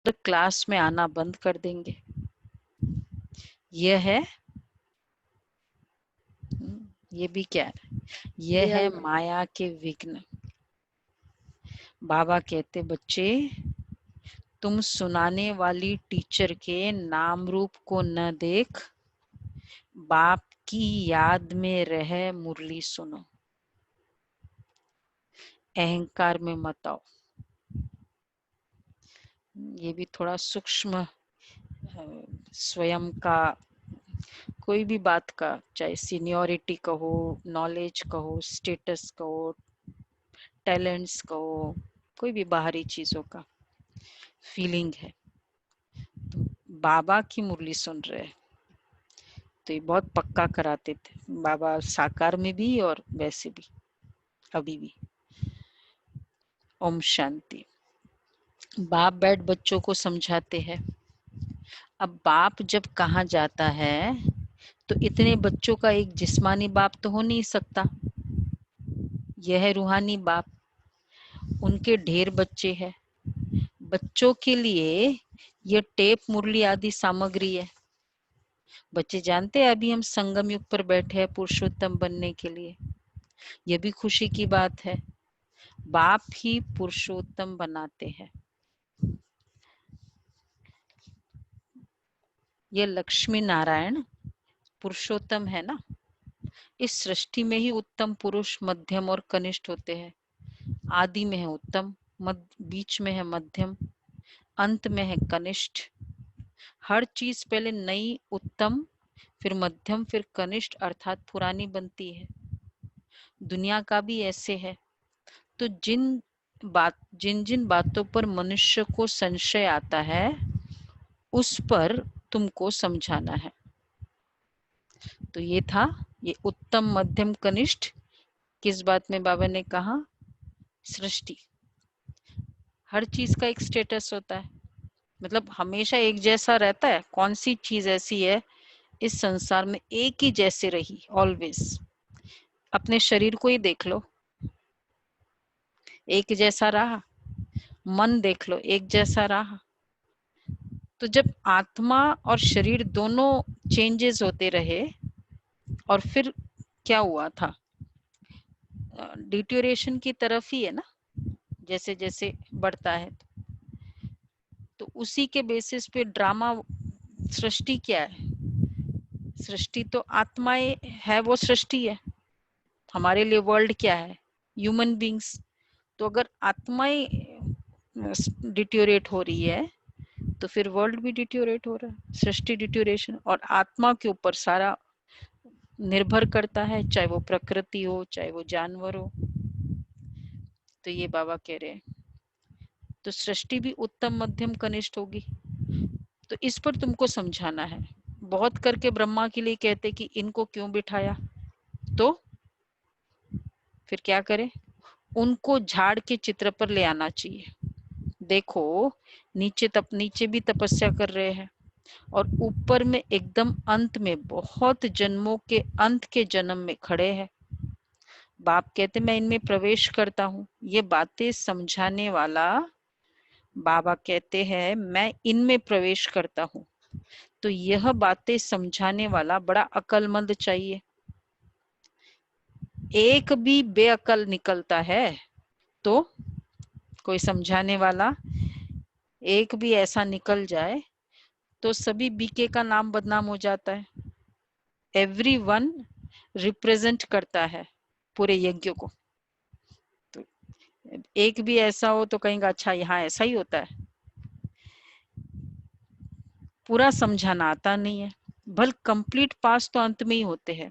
Class में आना बंद कर देंगे। यह है, ये भी क्या है, यह है माया के विघ्न। बाबा कहते बच्चे, तुम सुनाने वाली टीचर के नाम रूप को न देख, बाप की याद में रह मुरली सुनो, अहंकार में मत आओ। ये भी थोड़ा सूक्ष्म, स्वयं का कोई भी बात का, चाहे सीनियोरिटी कहो, नॉलेज कहो, स्टेटस कहो, टैलेंट्स कहो, कोई भी बाहरी चीजों का फीलिंग है, तो बाबा की मुरली सुन रहे हैं, तो ये बहुत पक्का कराते थे बाबा, साकार में भी और वैसे भी, अभी भी। ओम शांति। बाप बैठ बच्चों को समझाते हैं। अब बाप जब कहाँ जाता है तो इतने बच्चों का एक जिस्मानी बाप तो हो नहीं सकता, यह है रूहानी बाप, उनके ढेर बच्चे हैं। बच्चों के लिए ये टेप मुरली आदि सामग्री है। बच्चे जानते हैं अभी हम संगम युग पर बैठे हैं पुरुषोत्तम बनने के लिए, यह भी खुशी की बात है। बाप ही पुरुषोत्तम बनाते हैं। ये लक्ष्मी नारायण पुरुषोत्तम है ना, इस सृष्टि में ही उत्तम पुरुष मध्यम और कनिष्ठ होते हैं। आदि में है उत्तम, बीच में है मध्यम, अंत में है कनिष्ठ। हर चीज पहले नई, उत्तम, फिर मध्यम, फिर कनिष्ठ अर्थात पुरानी बनती है। दुनिया का भी ऐसे है। तो जिन जिन बातों पर मनुष्य को संशय आता है उस पर तुमको समझाना है। तो ये था, ये उत्तम मध्यम कनिष्ठ किस बात में बाबा ने कहा, सृष्टि। हर चीज का एक स्टेटस होता है, मतलब हमेशा एक जैसा रहता है? कौन सी चीज ऐसी है इस संसार में एक ही जैसे रही ऑलवेज? अपने शरीर को ही देख लो, एक जैसा रहा। मन देख लो, एक जैसा रहा। तो जब आत्मा और शरीर दोनों चेंजेस होते रहे और फिर क्या हुआ था, डिटोरेशन की तरफ ही है ना, जैसे जैसे बढ़ता है। तो उसी के बेसिस पे ड्रामा। सृष्टि क्या है? सृष्टि तो आत्माएं है, वो सृष्टि है। हमारे लिए वर्ल्ड क्या है? Human beings. तो अगर आत्माएं डिटोरेट हो रही है तो फिर वर्ल्ड भी डिटोरेट हो रहा है। सृष्टि डिटोरेशन और आत्मा के ऊपर सारा निर्भर करता है, चाहे वो प्रकृति हो, चाहे वो जानवर हो। तो ये बाबा कह रहे हैं, तो सृष्टि भी उत्तम मध्यम कनिष्ठ होगी। तो इस पर तुमको समझाना है। बहुत करके ब्रह्मा के लिए कहते कि इनको क्यों बिठाया, तो फिर क्या करें, उनको झाड़ के चित्र पर ले आना चाहिए। देखो नीचे भी तपस्या कर रहे हैं और ऊपर में एकदम अंत में बहुत जन्मों के अंत के जन्म में खड़े हैं। बाप कहते मैं इनमें प्रवेश करता हूँ, ये बातें समझाने वाला बाबा कहते हैं मैं इनमें प्रवेश करता हूँ। तो यह बातें समझाने वाला बड़ा अक्लमंद चाहिए। एक भी बेअकल निकलता है तो कोई समझाने वाला एक भी ऐसा निकल जाए तो सभी बीके का नाम बदनाम हो जाता है। एवरीवन रिप्रेजेंट करता है पूरे यज्ञ को। तो एक भी ऐसा हो तो कहेंगे अच्छा यहाँ ऐसा ही होता है। पूरा समझाना आता नहीं है, भल कंप्लीट पास तो अंत में ही होते हैं।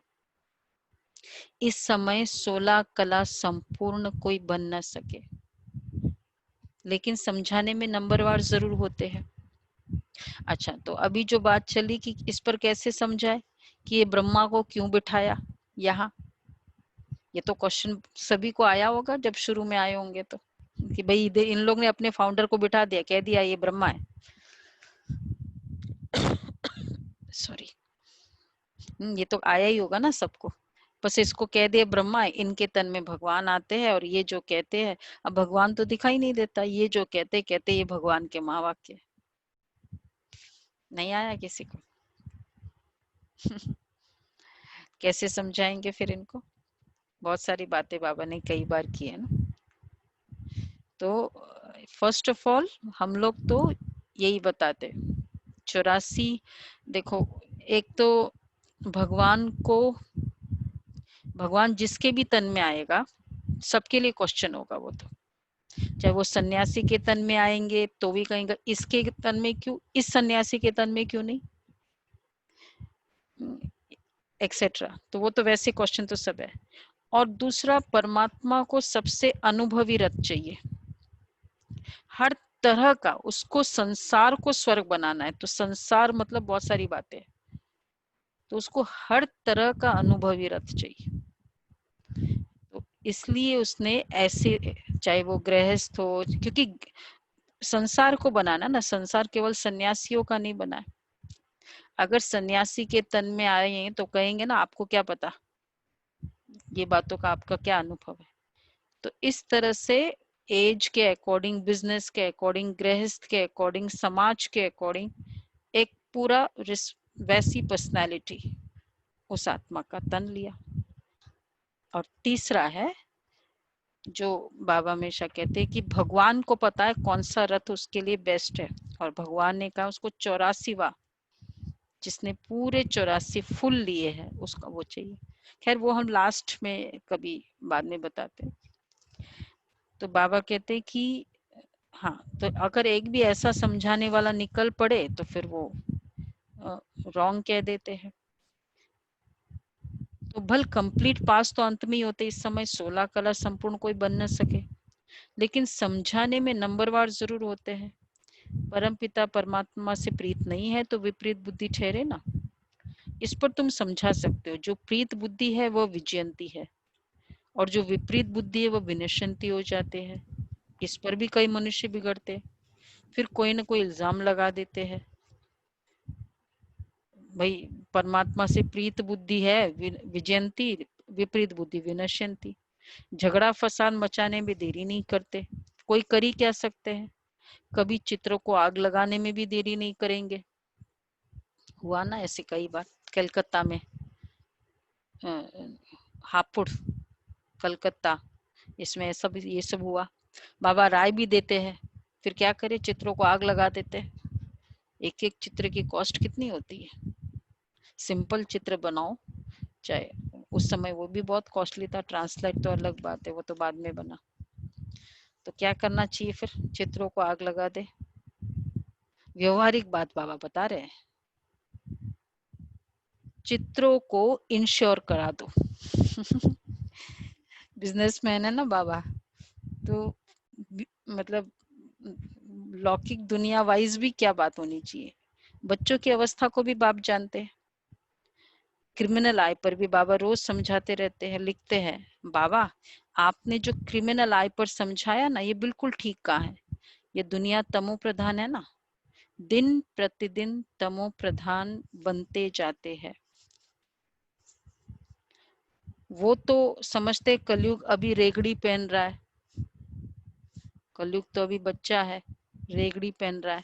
इस समय 16 कला संपूर्ण कोई बन न सके, लेकिन समझाने में नंबरवार जरूर होते हैं। अच्छा, तो अभी जो बात चली कि इस पर कैसे समझाए कि ये ब्रह्मा को क्यों बिठाया यहाँ, ये तो क्वेश्चन सभी को आया होगा जब शुरू में आए होंगे तो, कि भाई इन लोग ने अपने फाउंडर को बिठा दिया, कह दिया ये ब्रह्मा है। सॉरी, ये तो आया ही होगा ना सबको। बस इसको कह दिया ब्रह्मा है, इनके तन में भगवान आते हैं और ये जो कहते हैं, अब भगवान तो दिखाई नहीं देता, ये जो कहते कहते ये भगवान के महावाक्य। नहीं आया किसी को? कैसे समझाएंगे फिर इनको? बहुत सारी बातें बाबा ने कई बार की है ना। तो फर्स्ट ऑफ ऑल हम लोग तो यही बताते, 84, देखो, एक तो भगवान को, भगवान जिसके भी तन में आएगा सबके लिए क्वेश्चन होगा वो तो, चाहे वो सन्यासी के तन में आएंगे तो भी कहेंगे इसके तन में क्यों, इस सन्यासी के तन में क्यों नहीं, एक्सेट्रा। तो वो तो वैसे क्वेश्चन तो सब है। और दूसरा, परमात्मा को सबसे अनुभवी रथ चाहिए, हर तरह का। उसको संसार को स्वर्ग बनाना है, तो संसार मतलब बहुत सारी बातें, तो उसको हर तरह का अनुभवी रथ चाहिए। तो इसलिए उसने ऐसे, चाहे वो गृहस्थ हो, क्योंकि संसार को बनाना ना, संसार केवल सन्यासियों का नहीं बना है। अगर सन्यासी के तन में आए हैं तो कहेंगे ना आपको क्या पता, ये बातों का आपका क्या अनुभव है। तो इस तरह से एज के अकॉर्डिंग, बिजनेस के अकॉर्डिंग, गृहस्थ के अकॉर्डिंग, समाज के अकॉर्डिंग एक पूरा वैसी पर्सनालिटी उस आत्मा का तन लिया। और तीसरा है, जो बाबा हमेशा कहते हैं कि भगवान को पता है कौन सा रथ उसके लिए बेस्ट है, और भगवान ने कहा उसको 84वां, जिसने पूरे 84 फुल लिए हैं उसका वो चाहिए। खैर वो हम लास्ट में कभी बाद में बताते हैं। तो बाबा कहते हैं कि हाँ, तो अगर एक भी ऐसा समझाने वाला निकल पड़े तो फिर वो रॉन्ग कह देते हैं। तो भल कंप्लीट पास तो अंत में ही होते, इस समय 16 कला संपूर्ण कोई बन न सके, लेकिन समझाने में नंबरवार जरूर होते हैं। परम पिता परमात्मा से प्रीत नहीं है तो विपरीत बुद्धि ठहरे ना, इस पर तुम समझा सकते हो। जो प्रीत बुद्धि है वो विजयंती है, और जो विपरीत बुद्धि है वो विनश्यंती हो जाते हैं। इस पर भी कई मनुष्य बिगड़ते, फिर कोई ना कोई इल्जाम लगा देते हैं, भाई परमात्मा से प्रीत बुद्धि है विजयंती, विपरीत बुद्धि विनश्यंती। झगड़ा फसाद मचाने में देरी नहीं करते, कोई कर ही क्या सकते हैं। कभी चित्रों को आग लगाने में भी देरी नहीं करेंगे। हुआ ना ऐसे कई बार, कलकत्ता में, हापुड़, कलकत्ता, इसमें सब ये सब हुआ। बाबा राय भी देते हैं, फिर क्या करे, चित्रों को आग लगा देते हैं। एक एक चित्र की कॉस्ट कितनी होती है। सिंपल चित्र बनाओ, चाहे उस समय वो भी बहुत कॉस्टली था, ट्रांसलेट तो अलग बात है, वो तो बाद में बना। तो क्या करना चाहिए फिर, चित्रों को आग लगा दे। व्यवहारिक बात बाबा बता रहे हैं, चित्रों को इंश्योर करा दो। बिजनेसमैन है ना बाबा, तो मतलब लौकिक दुनिया वाइज भी क्या बात होनी चाहिए। बच्चों की अवस्था को भी बाप जानते हैं। क्रिमिनल आय पर भी बाबा रोज समझाते रहते हैं, लिखते हैं, बाबा आपने जो क्रिमिनल आय पर समझाया ना ये बिल्कुल ठीक कहा है। ये दुनिया तमो प्रधान है ना, दिन प्रतिदिन तमो प्रधान बनते जाते हैं। वो तो समझते कलयुग अभी रेगड़ी पहन रहा है, कलयुग तो अभी बच्चा है, रेगड़ी पहन रहा है,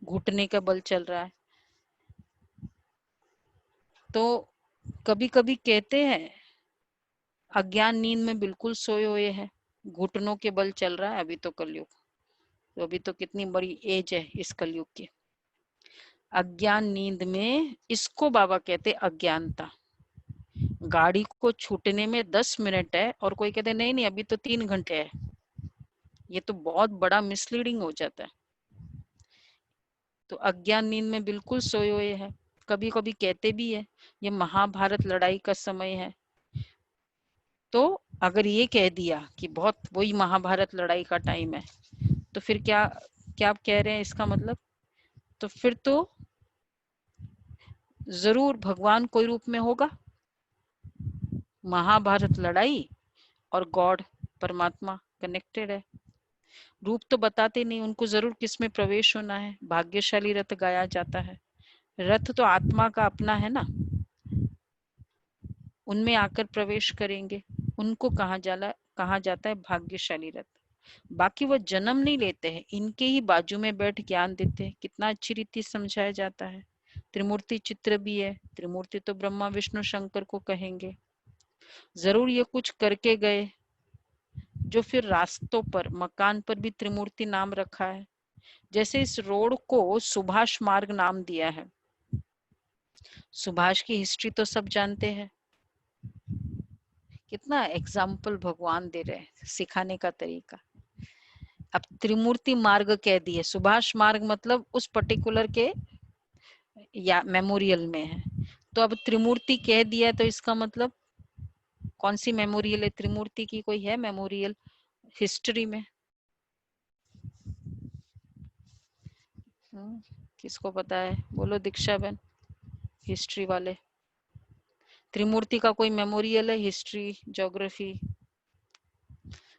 घुटने का बल चल रहा है। तो कभी कभी कहते हैं अज्ञान नींद में बिल्कुल सोए हुए हैं, घुटनों के बल चल रहा है अभी तो कलयुग। तो अभी तो कितनी बड़ी एज है इस कलयुग की। अज्ञान नींद में, इसको बाबा कहते अज्ञानता। गाड़ी को छूटने में 10 मिनट है और कोई कहते नहीं नहीं अभी तो 3 घंटे है, ये तो बहुत बड़ा मिसलीडिंग हो जाता है। तो अज्ञान नींद में बिल्कुल सोए हुए हैं। कभी कभी कहते भी है ये महाभारत लड़ाई का समय है। तो अगर ये कह दिया कि बहुत वही महाभारत लड़ाई का टाइम है, तो फिर क्या क्या कह रहे हैं इसका मतलब, तो फिर तो जरूर भगवान कोई रूप में होगा। महाभारत लड़ाई और गॉड परमात्मा कनेक्टेड है। रूप तो बताते नहीं, उनको जरूर किस में प्रवेश होना है। भाग्यशाली रथ गाया जाता है, रथ तो आत्मा का अपना है ना, उनमें आकर प्रवेश करेंगे, उनको कहा जाता है भाग्यशाली रथ। बाकी वो जन्म नहीं लेते हैं, इनके ही बाजू में बैठ ज्ञान देते हैं। कितना अच्छी रीति समझाया जाता है। त्रिमूर्ति चित्र भी है, त्रिमूर्ति तो ब्रह्मा विष्णु शंकर को कहेंगे। जरूर ये कुछ करके गए, जो फिर रास्तों पर मकान पर भी त्रिमूर्ति नाम रखा है। जैसे इस रोड को सुभाष मार्ग नाम दिया है। सुभाष की हिस्ट्री तो सब जानते हैं। कितना एग्जाम्पल भगवान दे रहे हैं सिखाने का तरीका। अब त्रिमूर्ति मार्ग कह दिए, सुभाष मार्ग मतलब उस पर्टिकुलर के या मेमोरियल में है। तो अब त्रिमूर्ति कह दिया तो इसका मतलब कौन सी मेमोरियल है त्रिमूर्ति की? कोई है मेमोरियल हिस्ट्री में? किसको पता है? बोलो दीक्षा बहन, हिस्ट्री वाले। त्रिमूर्ति का कोई मेमोरियल है हिस्ट्री ज्योग्राफी,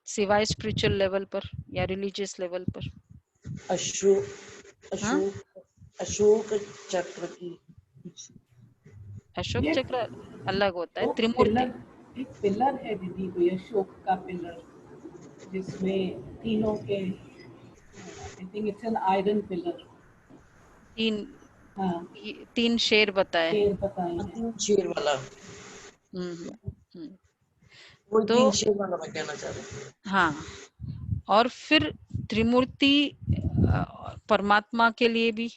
सिवाय स्पिरिचुअल लेवल पर या रिलीजियस लेवल पर? अशोक चक्र की। अशोक चक्र अलग होता है। तो त्रिमूर्ति एक पिलर है दीदी, कोई अशोक का पिलर जिसमें तीनों के, I think it's an iron pillar. तीन शेर बताए। शेर बताए, तीन शेर वाला। वो तो तीन शेर वाला मैं कहना चाह रही हूँ। हाँ, और फिर त्रिमूर्ति परमात्मा के लिए भी,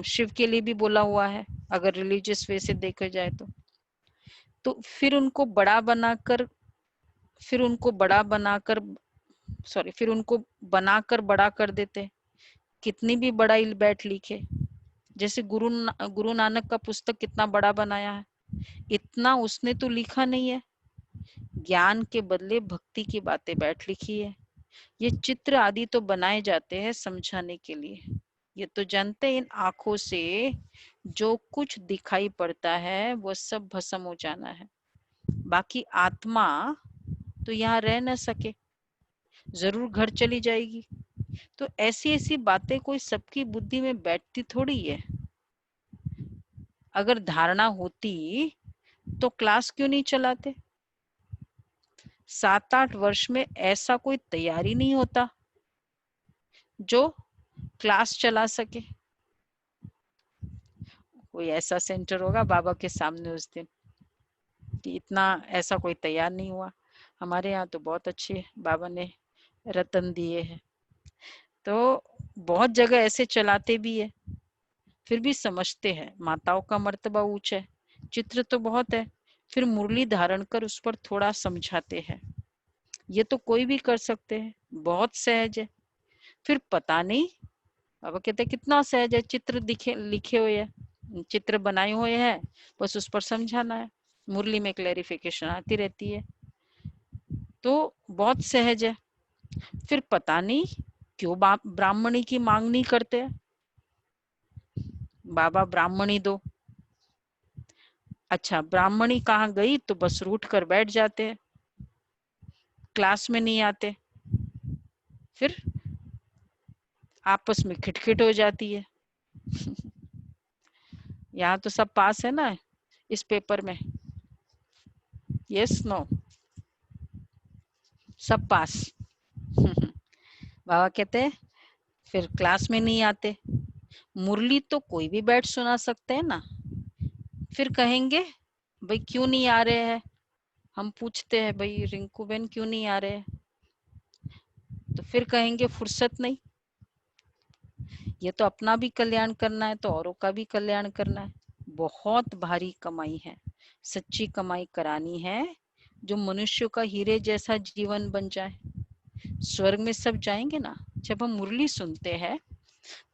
शिव के लिए भी बोला हुआ है अगर रिलीजियस वे से देखा जाए तो फिर उनको बड़ा बनाकर बड़ा कर देते। कितनी भी बड़ा बैठ लिखे, जैसे गुरु नानक का पुस्तक कितना बड़ा बनाया है, इतना उसने तो लिखा नहीं है। ज्ञान के बदले भक्ति की बातें बैठ लिखी है। ये चित्र आदि तो बनाए जाते हैं समझाने के लिए। ये तो जानते हैं इन आंखों से जो कुछ दिखाई पड़ता है वो सब भस्म हो जाना है। बाकी आत्मा तो यहाँ रह न सके, जरूर घर चली जाएगी। तो ऐसी ऐसी बातें कोई सबकी बुद्धि में बैठती थोड़ी है। अगर धारणा होती तो क्लास क्यों नहीं चलाते? 7-8 वर्ष में ऐसा कोई तैयारी नहीं होता जो क्लास चला सके। कोई ऐसा सेंटर होगा बाबा के सामने उस दिन कि इतना ऐसा कोई तैयार नहीं हुआ। हमारे यहाँ तो बहुत अच्छे बाबा ने रतन दिए हैं, तो बहुत जगह ऐसे चलाते भी है, फिर भी समझते हैं माताओं का मर्तबा ऊंचा है। चित्र तो बहुत है, फिर मुरली धारण कर उस पर थोड़ा समझाते हैं। ये तो कोई भी कर सकते हैं, बहुत सहज है। फिर पता नहीं बाबा कहते कितना सहज है, चित्र लिखे हुए हैं, चित्र बनाए हुए हैं, बस उस पर समझाना है। मुरली में क्लैरिफिकेशन आती रहती है, तो बहुत सहज है। फिर पता नहीं क्यों ब्राह्मणी की मांग नहीं करते। बाबा ब्राह्मणी दो, अच्छा ब्राह्मणी कहाँ गई तो बस रूठ कर बैठ जाते हैं, क्लास में नहीं आते। फिर आपस में खिटखिट हो जाती है। यहाँ तो सब पास है ना इस पेपर में? Yes no? सब पास। बाबा कहते हैं फिर क्लास में नहीं आते। मुरली तो कोई भी बैठ सुना सकते हैं ना। फिर कहेंगे भाई क्यों नहीं आ रहे हैं? हम पूछते हैं भाई रिंकू बहन क्यों नहीं आ रहे हैं? तो फिर कहेंगे फुर्सत नहीं। ये तो अपना भी कल्याण करना है तो औरों का भी कल्याण करना है। बहुत भारी कमाई है, सच्ची कमाई करानी है जो मनुष्य का हीरे जैसा जीवन बन जाए। स्वर्ग में सब जाएंगे ना। जब हम मुरली सुनते हैं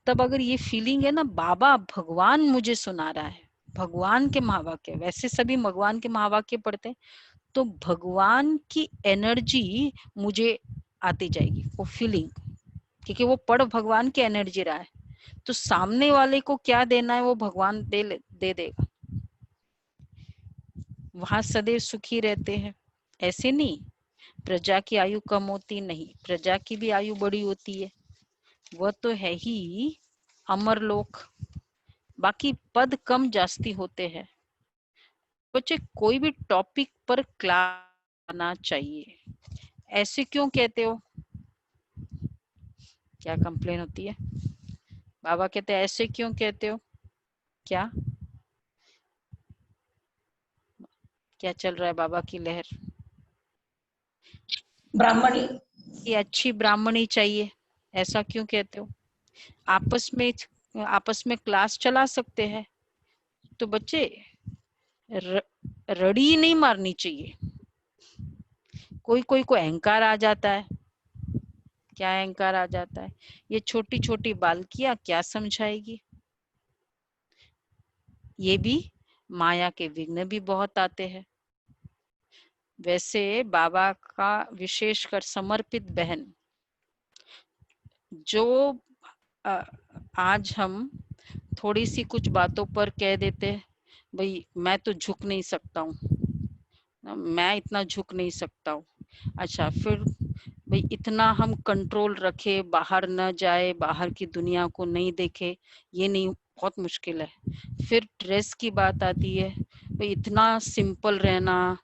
तब अगर ये फीलिंग है ना बाबा भगवान मुझे सुना रहा है, भगवान के महावाक्य, वैसे सभी भगवान के महावाक्य पढ़ते हैं तो भगवान की एनर्जी मुझे आती जाएगी, वो फीलिंग, क्योंकि वो पढ़ भगवान की एनर्जी रहा है, तो सामने वाले को क्या देना है वो भगवान दे देगा। वहां सदैव सुखी रहते हैं। ऐसे नहीं प्रजा की आयु कम होती, नहीं, प्रजा की भी आयु बड़ी होती है। वह तो है ही अमर लोक। बाकी पद कम जास्ती होते हैं। बच्चे कोई भी टॉपिक पर क्लास आना चाहिए। ऐसे क्यों कहते हो? क्या कंप्लेन होती है? बाबा कहते हैं ऐसे क्यों कहते हो? क्या क्या चल रहा है बाबा की लहर? ब्राह्मणी ये अच्छी ब्राह्मणी चाहिए, ऐसा क्यों कहते हो? आपस में क्लास चला सकते हैं तो बच्चे रड़ी नहीं मारनी चाहिए। कोई कोई को अहंकार आ जाता है। क्या अहंकार आ जाता है? ये छोटी छोटी बालकियां क्या समझाएगी? ये भी माया के विघ्न भी बहुत आते हैं। वैसे बाबा का विशेषकर समर्पित बहन जो आज हम थोड़ी सी कुछ बातों पर कह देते हैं, भाई मैं तो झुक नहीं सकता हूँ, मैं इतना झुक नहीं सकता हूँ। अच्छा, फिर भाई इतना हम कंट्रोल रखे, बाहर न जाए, बाहर की दुनिया को नहीं देखे, ये नहीं, बहुत मुश्किल है। फिर ड्रेस की बात आती है, भाई इतना सिंपल रहना,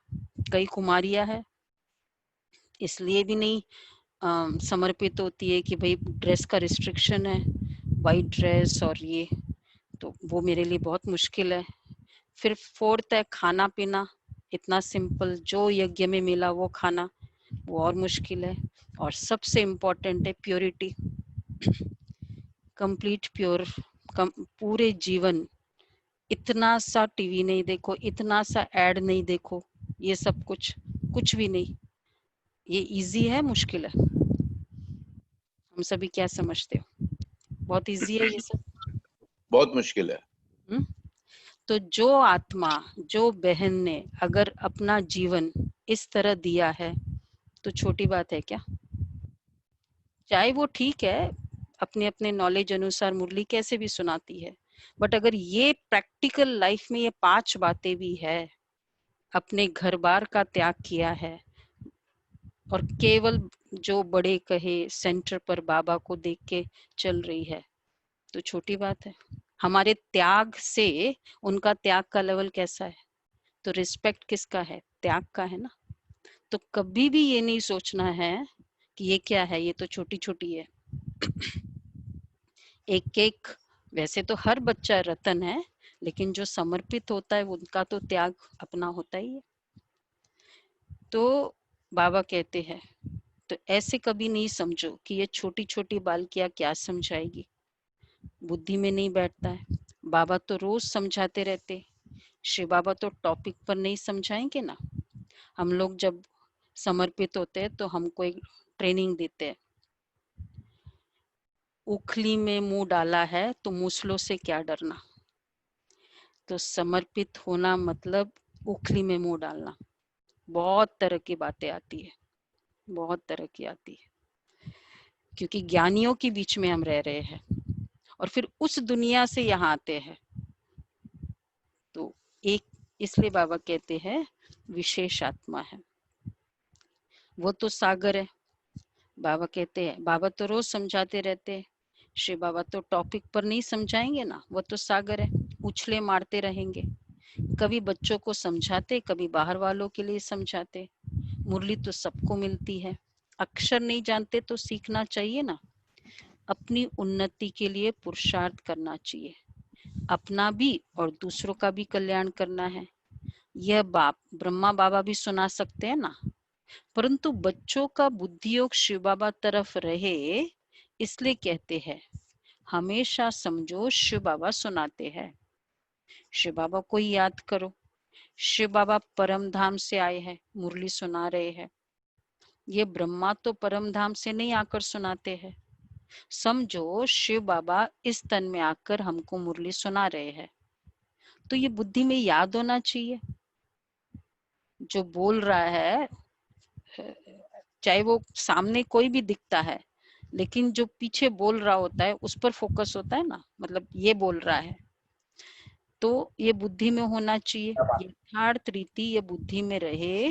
कई कुमारियां है इसलिए भी नहीं समर्पित होती है कि भाई ड्रेस का रिस्ट्रिक्शन है, वाइट ड्रेस और ये, तो वो मेरे लिए बहुत मुश्किल है। फिर फोर्थ है खाना पीना, इतना सिंपल जो यज्ञ में मिला वो खाना, वो और मुश्किल है। और सबसे इम्पोर्टेंट है प्योरिटी, कंप्लीट प्योर, पूरे जीवन इतना सा टीवी नहीं देखो, इतना सा एड नहीं देखो, ये सब कुछ भी नहीं। ये इजी है मुश्किल है? हम सभी क्या समझते हो? बहुत इजी है ये सब? बहुत मुश्किल है। तो जो आत्मा, जो बहन ने अगर अपना जीवन इस तरह दिया है तो छोटी बात है क्या? चाहे वो ठीक है अपने अपने नॉलेज अनुसार मुरली कैसे भी सुनाती है, बट अगर ये प्रैक्टिकल लाइफ में ये 5 बातें भी है, अपने घर बार का त्याग किया है और केवल जो बड़े कहे सेंटर पर बाबा को देख के चल रही है, तो छोटी बात है। हमारे त्याग से उनका त्याग का लेवल कैसा है? तो रिस्पेक्ट किसका है? त्याग का है ना। तो कभी भी ये नहीं सोचना है कि ये क्या है, ये तो छोटी छोटी है। एक एक, वैसे तो हर बच्चा रतन है, लेकिन जो समर्पित होता है उनका तो त्याग अपना होता ही है। तो बाबा कहते हैं तो ऐसे कभी नहीं समझो कि ये छोटी छोटी बालकियां क्या समझाएगी, बुद्धि में नहीं बैठता है। बाबा तो रोज समझाते रहते, श्री बाबा तो टॉपिक पर नहीं समझाएंगे ना। हम लोग जब समर्पित होते हैं तो हमको एक ट्रेनिंग देते हैं, उखली में मुंह डाला है तो मूसलों से क्या डरना। तो समर्पित होना मतलब उखली में मुंह डालना। बहुत तरह की बातें आती है, बहुत तरह की आती है, क्योंकि ज्ञानियों के बीच में हम रह रहे हैं और फिर उस दुनिया से यहाँ आते हैं। तो एक, इसलिए बाबा कहते हैं विशेष आत्मा है, वो तो सागर है। बाबा कहते हैं, बाबा तो रोज समझाते रहते हैं, श्री बाबा तो टॉपिक पर नहीं समझाएंगे ना, वो तो सागर है, उछले मारते रहेंगे। कभी बच्चों को समझाते, कभी बाहर वालों के लिए समझाते। मुरली तो सबको मिलती है, अक्षर नहीं जानते तो सीखना चाहिए ना। अपनी उन्नति के लिए पुरुषार्थ करना चाहिए, अपना भी और दूसरों का भी कल्याण करना है। यह बाप ब्रह्मा बाबा भी सुना सकते हैं ना, परंतु बच्चों का बुद्धि योग शिव बाबा तरफ रहे, इसलिए कहते हैं हमेशा समझो शिव बाबा सुनाते हैं। शिव बाबा को ही याद करो, शिव बाबा परम धाम से आए हैं, मुरली सुना रहे हैं। ये ब्रह्मा तो परम धाम से नहीं आकर सुनाते हैं। समझो शिव बाबा इस तन में आकर हमको मुरली सुना रहे हैं, तो ये बुद्धि में याद होना चाहिए। जो बोल रहा है, चाहे वो सामने कोई भी दिखता है, लेकिन जो पीछे बोल रहा होता है उस पर फोकस होता है ना, मतलब ये बोल रहा है, तो ये बुद्धि में होना चाहिए। यथार्थ रीति ये बुद्धि में रहे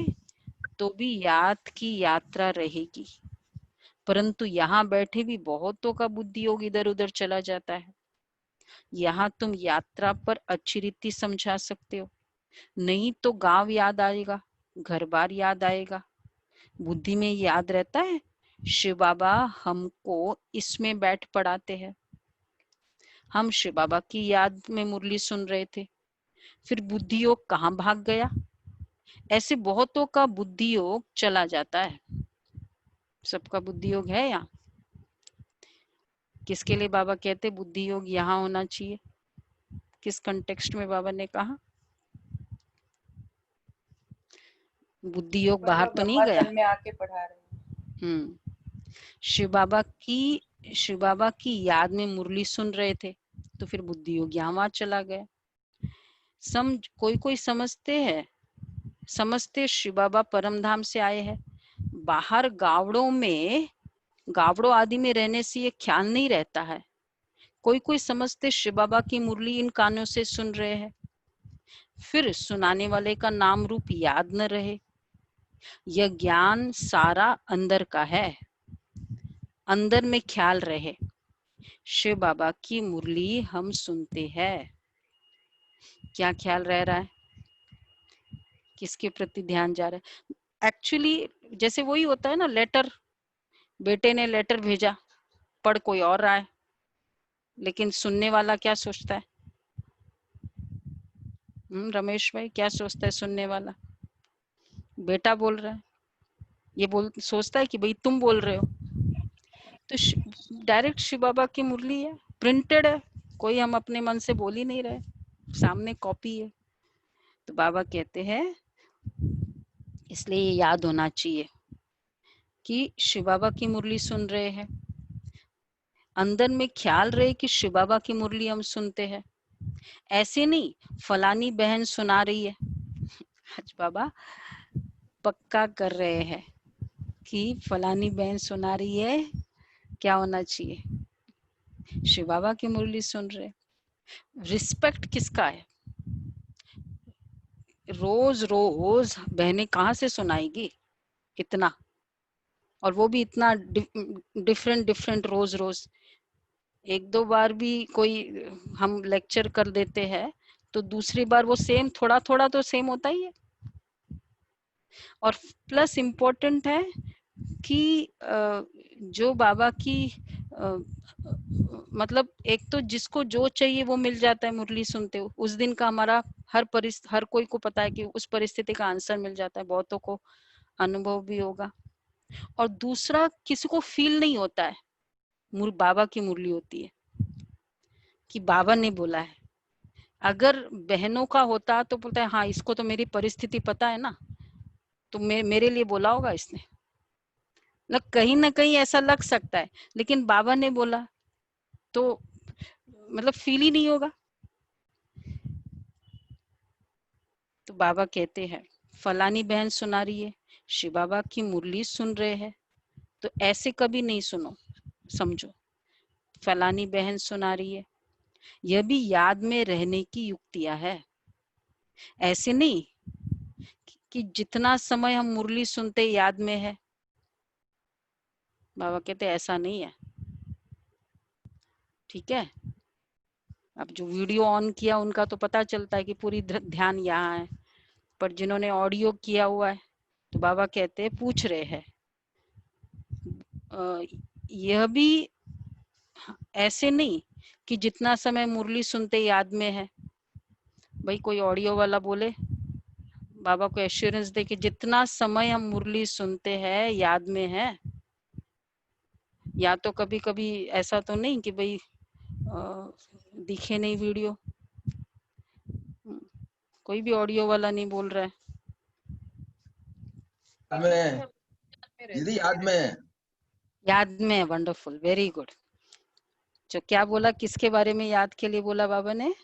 तो भी याद की यात्रा रहेगी। परंतु यहाँ बैठे भी बहुतों का बुद्धि योग इधर उधर चला जाता है। यहाँ तुम यात्रा पर अच्छी रीति समझा सकते हो, नहीं तो गांव याद आएगा, घर बार याद आएगा। बुद्धि में याद रहता है शिव बाबा हमको इसमें बैठ पढ़ाते हैं। हम शिव बाबा की याद में मुरली सुन रहे थे, फिर बुद्धि योग कहाँ भाग गया। ऐसे बहुतों का बुद्धि योग चला जाता है। सबका बुद्धि योग है यहाँ? किसके लिए बाबा कहते बुद्धि योग यहाँ होना चाहिए? किस कंटेक्स्ट में बाबा ने कहा? बुद्धि योग बाहर तो नहीं गया। में आके पढ़ा रहे हैं। शिव बाबा की याद में मुरली सुन रहे थे, तो फिर बुद्धि योग यहाँ चला गया। कोई समझते शिव बाबा परम धाम से आए हैं। बाहर गावड़ों आदि में रहने से ये ख्याल नहीं रहता है। कोई समझते शिव बाबा की मुरली इन कानों से सुन रहे हैं, फिर सुनाने वाले का नाम रूप याद न रहे। यह ज्ञान सारा अंदर का है, अंदर में ख्याल रहे। शिव बाबा की मुरली हम सुनते हैं, क्या ख्याल रह रहा है, किसके प्रति ध्यान जा रहा है? एक्चुअली जैसे वही होता है ना, लेटर, बेटे ने लेटर भेजा, पढ़ कोई और रहा है, लेकिन सुनने वाला क्या सोचता है? रमेश भाई क्या सोचता है सुनने वाला? बेटा बोल रहा है, ये सोचता है कि भाई तुम बोल रहे हो। तो डायरेक्ट शिव बाबा की मुरली है, प्रिंटेड है, कोई हम अपने मन से बोल ही नहीं रहे, सामने कॉपी है। तो बाबा कहते हैं इसलिए ये याद होना चाहिए कि शिव बाबा की मुरली सुन रहे हैं, अंदर में ख्याल रहे कि शिव बाबा की मुरली हम सुनते हैं। ऐसे नहीं फलानी बहन सुना रही है। आज बाबा पक्का कर रहे हैं कि फलानी बहन सुना रही है, क्या होना चाहिए? शिव बाबा की मुरली सुन रहे। रिस्पेक्ट किसका है? रोज रोज बहनें कहाँ से सुनाएगी इतना, और वो भी इतना डिफरेंट रोज रोज। एक दो बार भी कोई हम लेक्चर कर देते हैं तो दूसरी बार वो सेम थोड़ा थोड़ा तो सेम होता ही है। और प्लस इम्पोर्टेंट है कि जो बाबा की मतलब एक तो जिसको जो चाहिए वो मिल जाता है मुरली सुनते हो, उस दिन का हमारा हर कोई को पता है कि उस परिस्थिति का आंसर मिल जाता है, बहुतों को अनुभव भी होगा। और दूसरा किसी को फील नहीं होता है बाबा की मुरली होती है कि बाबा ने बोला है। अगर बहनों का होता तो बोलता है हाँ इसको तो मेरी परिस्थिति पता है ना, तो मेरे लिए बोला होगा इसने, ना कहीं ऐसा लग सकता है, लेकिन बाबा ने बोला तो मतलब फील ही नहीं होगा। तो बाबा कहते हैं फलानी बहन सुना रही है, शिव बाबा की मुरली सुन रहे हैं, तो ऐसे कभी नहीं सुनो, समझो फलानी बहन सुना रही है, यह भी याद में रहने की युक्तियां है। ऐसे नहीं कि जितना समय हम मुरली सुनते याद में है। बाबा कहते ऐसा नहीं है, ठीक है। अब जो वीडियो ऑन किया उनका तो पता चलता है कि पूरी ध्यान यहाँ है, पर जिन्होंने ऑडियो किया हुआ है तो बाबा कहते हैं पूछ रहे हैं यह भी ऐसे नहीं कि जितना समय मुरली सुनते याद में है। भाई कोई ऑडियो वाला बोले, बाबा को एश्योरेंस दे कि जितना समय हम मुरली सुनते हैं याद में है। या तो कभी कभी ऐसा तो नहीं कि भाई दिखे नहीं वीडियो, कोई भी ऑडियो वाला नहीं बोल रहा है। दीदी याद में। Wonderful, very good. जो क्या बोला, किसके बारे में याद के लिए बोला बाबा ने?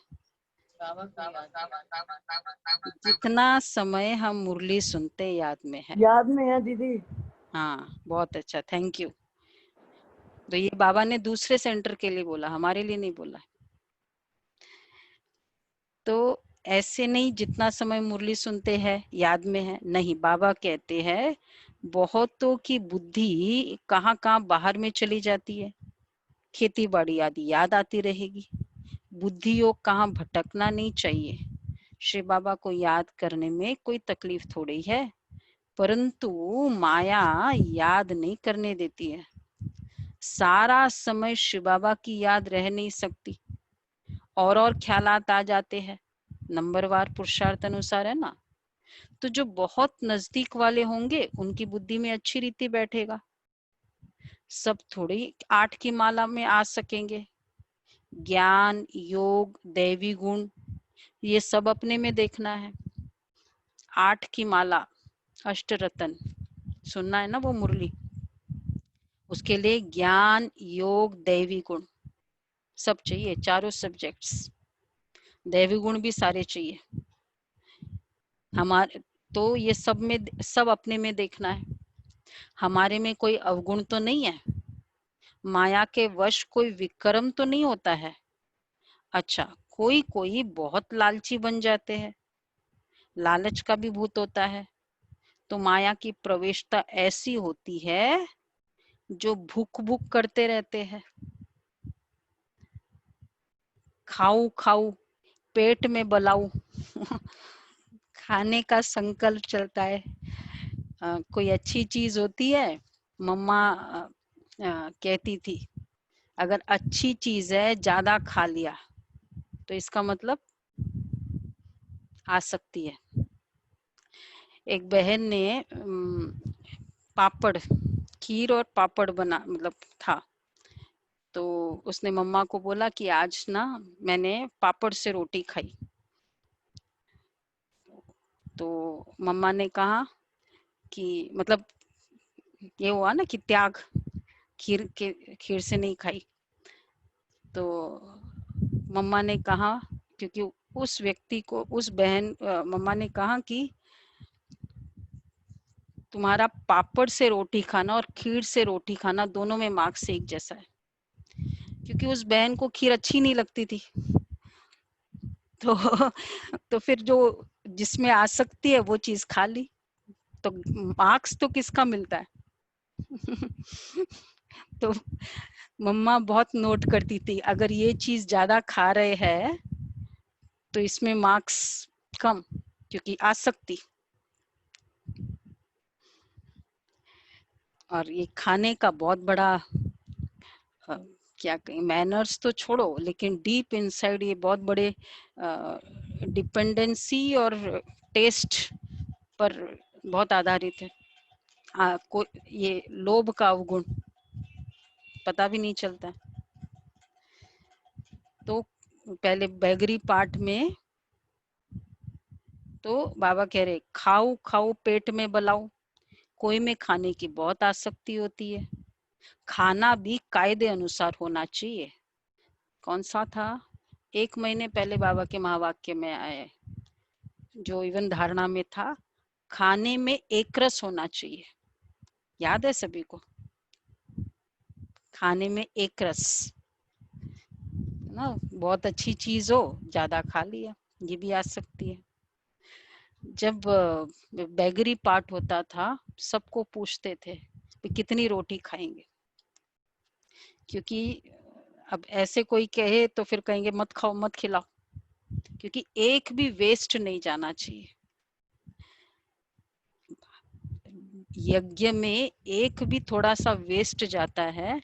जितना समय हम मुरली सुनते याद में है। याद में है दीदी। हाँ बहुत अच्छा, थैंक यू। तो ये बाबा ने दूसरे सेंटर के लिए बोला, हमारे लिए नहीं बोला। तो ऐसे नहीं जितना समय मुरली सुनते हैं याद में है, नहीं। बाबा कहते हैं बहुतों की बुद्धि कहाँ कहाँ बाहर में चली जाती है, खेती बाड़ी आदि याद आती रहेगी। बुद्धि योग कहाँ भटकना नहीं चाहिए। श्री बाबा को याद करने में कोई तकलीफ थोड़ी है। परंतु माया याद नहीं करने देती है। सारा समय शिव बाबा की याद रह नहीं सकती, और ख्यालात आ जाते हैं। नंबरवार पुरुषार्थ अनुसार है ना। तो जो बहुत नजदीक वाले होंगे उनकी बुद्धि में अच्छी रीति बैठेगा। सब थोड़ी 8 की माला में आ सकेंगे। ज्ञान, योग, दैवी गुण, ये सब अपने में देखना है। 8 की माला, अष्टरतन सुनना है ना वो मुरली, उसके लिए ज्ञान, योग, दैवी गुण सब चाहिए। चारों सब्जेक्ट्स, दैवी गुण भी सारे चाहिए हमारे। तो ये सब में, सब अपने में देखना है। हमारे में कोई अवगुण तो नहीं है, माया के वश कोई विक्रम तो नहीं होता है। अच्छा, कोई कोई बहुत लालची बन जाते हैं, लालच का भी भूत होता है। तो माया की प्रवेशता ऐसी होती है जो भूख भूख करते रहते हैं। खाऊ खाऊ, पेट में बलाऊ खाने का संकल्प चलता है। कोई अच्छी चीज होती है, मम्मा कहती थी अगर अच्छी चीज है ज्यादा खा लिया तो इसका मतलब आसक्ति है। एक बहन ने पापड़, खीर और पापड़ बना मतलब था, तो उसने मम्मा को बोला कि आज ना मैंने पापड़ से रोटी खाई। तो मम्मा ने कहा कि मतलब ये हुआ ना कि त्याग, खीर से नहीं खाई। तो मम्मा ने कहा, क्योंकि उस व्यक्ति को, उस बहन, मम्मा ने कहा कि तुम्हारा पापड़ से रोटी खाना और खीर से रोटी खाना दोनों में मार्क्स एक जैसा है। क्योंकि उस बहन को खीर अच्छी नहीं लगती थी। तो फिर जो जिसमें आसक्ति है वो चीज खा ली, तो मार्क्स तो किसका मिलता है तो मम्मा बहुत नोट करती थी, अगर ये चीज ज्यादा खा रहे हैं तो इसमें मार्क्स कम, क्योंकि आसक्ति। और ये खाने का बहुत बड़ा क्या कहें, मैनर्स तो छोड़ो, लेकिन डीप इनसाइड ये बहुत बड़े डिपेंडेंसी और टेस्ट पर बहुत आधारित है। ये लोभ का अवगुण पता भी नहीं चलता। तो पहले बैगरी पाठ में तो बाबा कह रहे खाओ खाओ पेट में बलाओ। कोई में खाने की बहुत आसक्ति होती है, खाना भी कायदे अनुसार होना चाहिए। कौन सा था, 1 महीने पहले बाबा के महावाक्य में आए, जो इवन धारणा में था, खाने में एक रस होना चाहिए। याद है सभी को, खाने में एक रस ना। बहुत अच्छी चीज हो, ज्यादा खा लिया, ये भी आ सकती है। जब बैगरी पाठ होता था, सबको पूछते थे कि कितनी रोटी खाएंगे, क्योंकि अब ऐसे कोई कहे तो फिर कहेंगे मत खाओ मत खिलाओ, क्योंकि एक भी वेस्ट नहीं जाना चाहिए। यज्ञ में एक भी थोड़ा सा वेस्ट जाता है,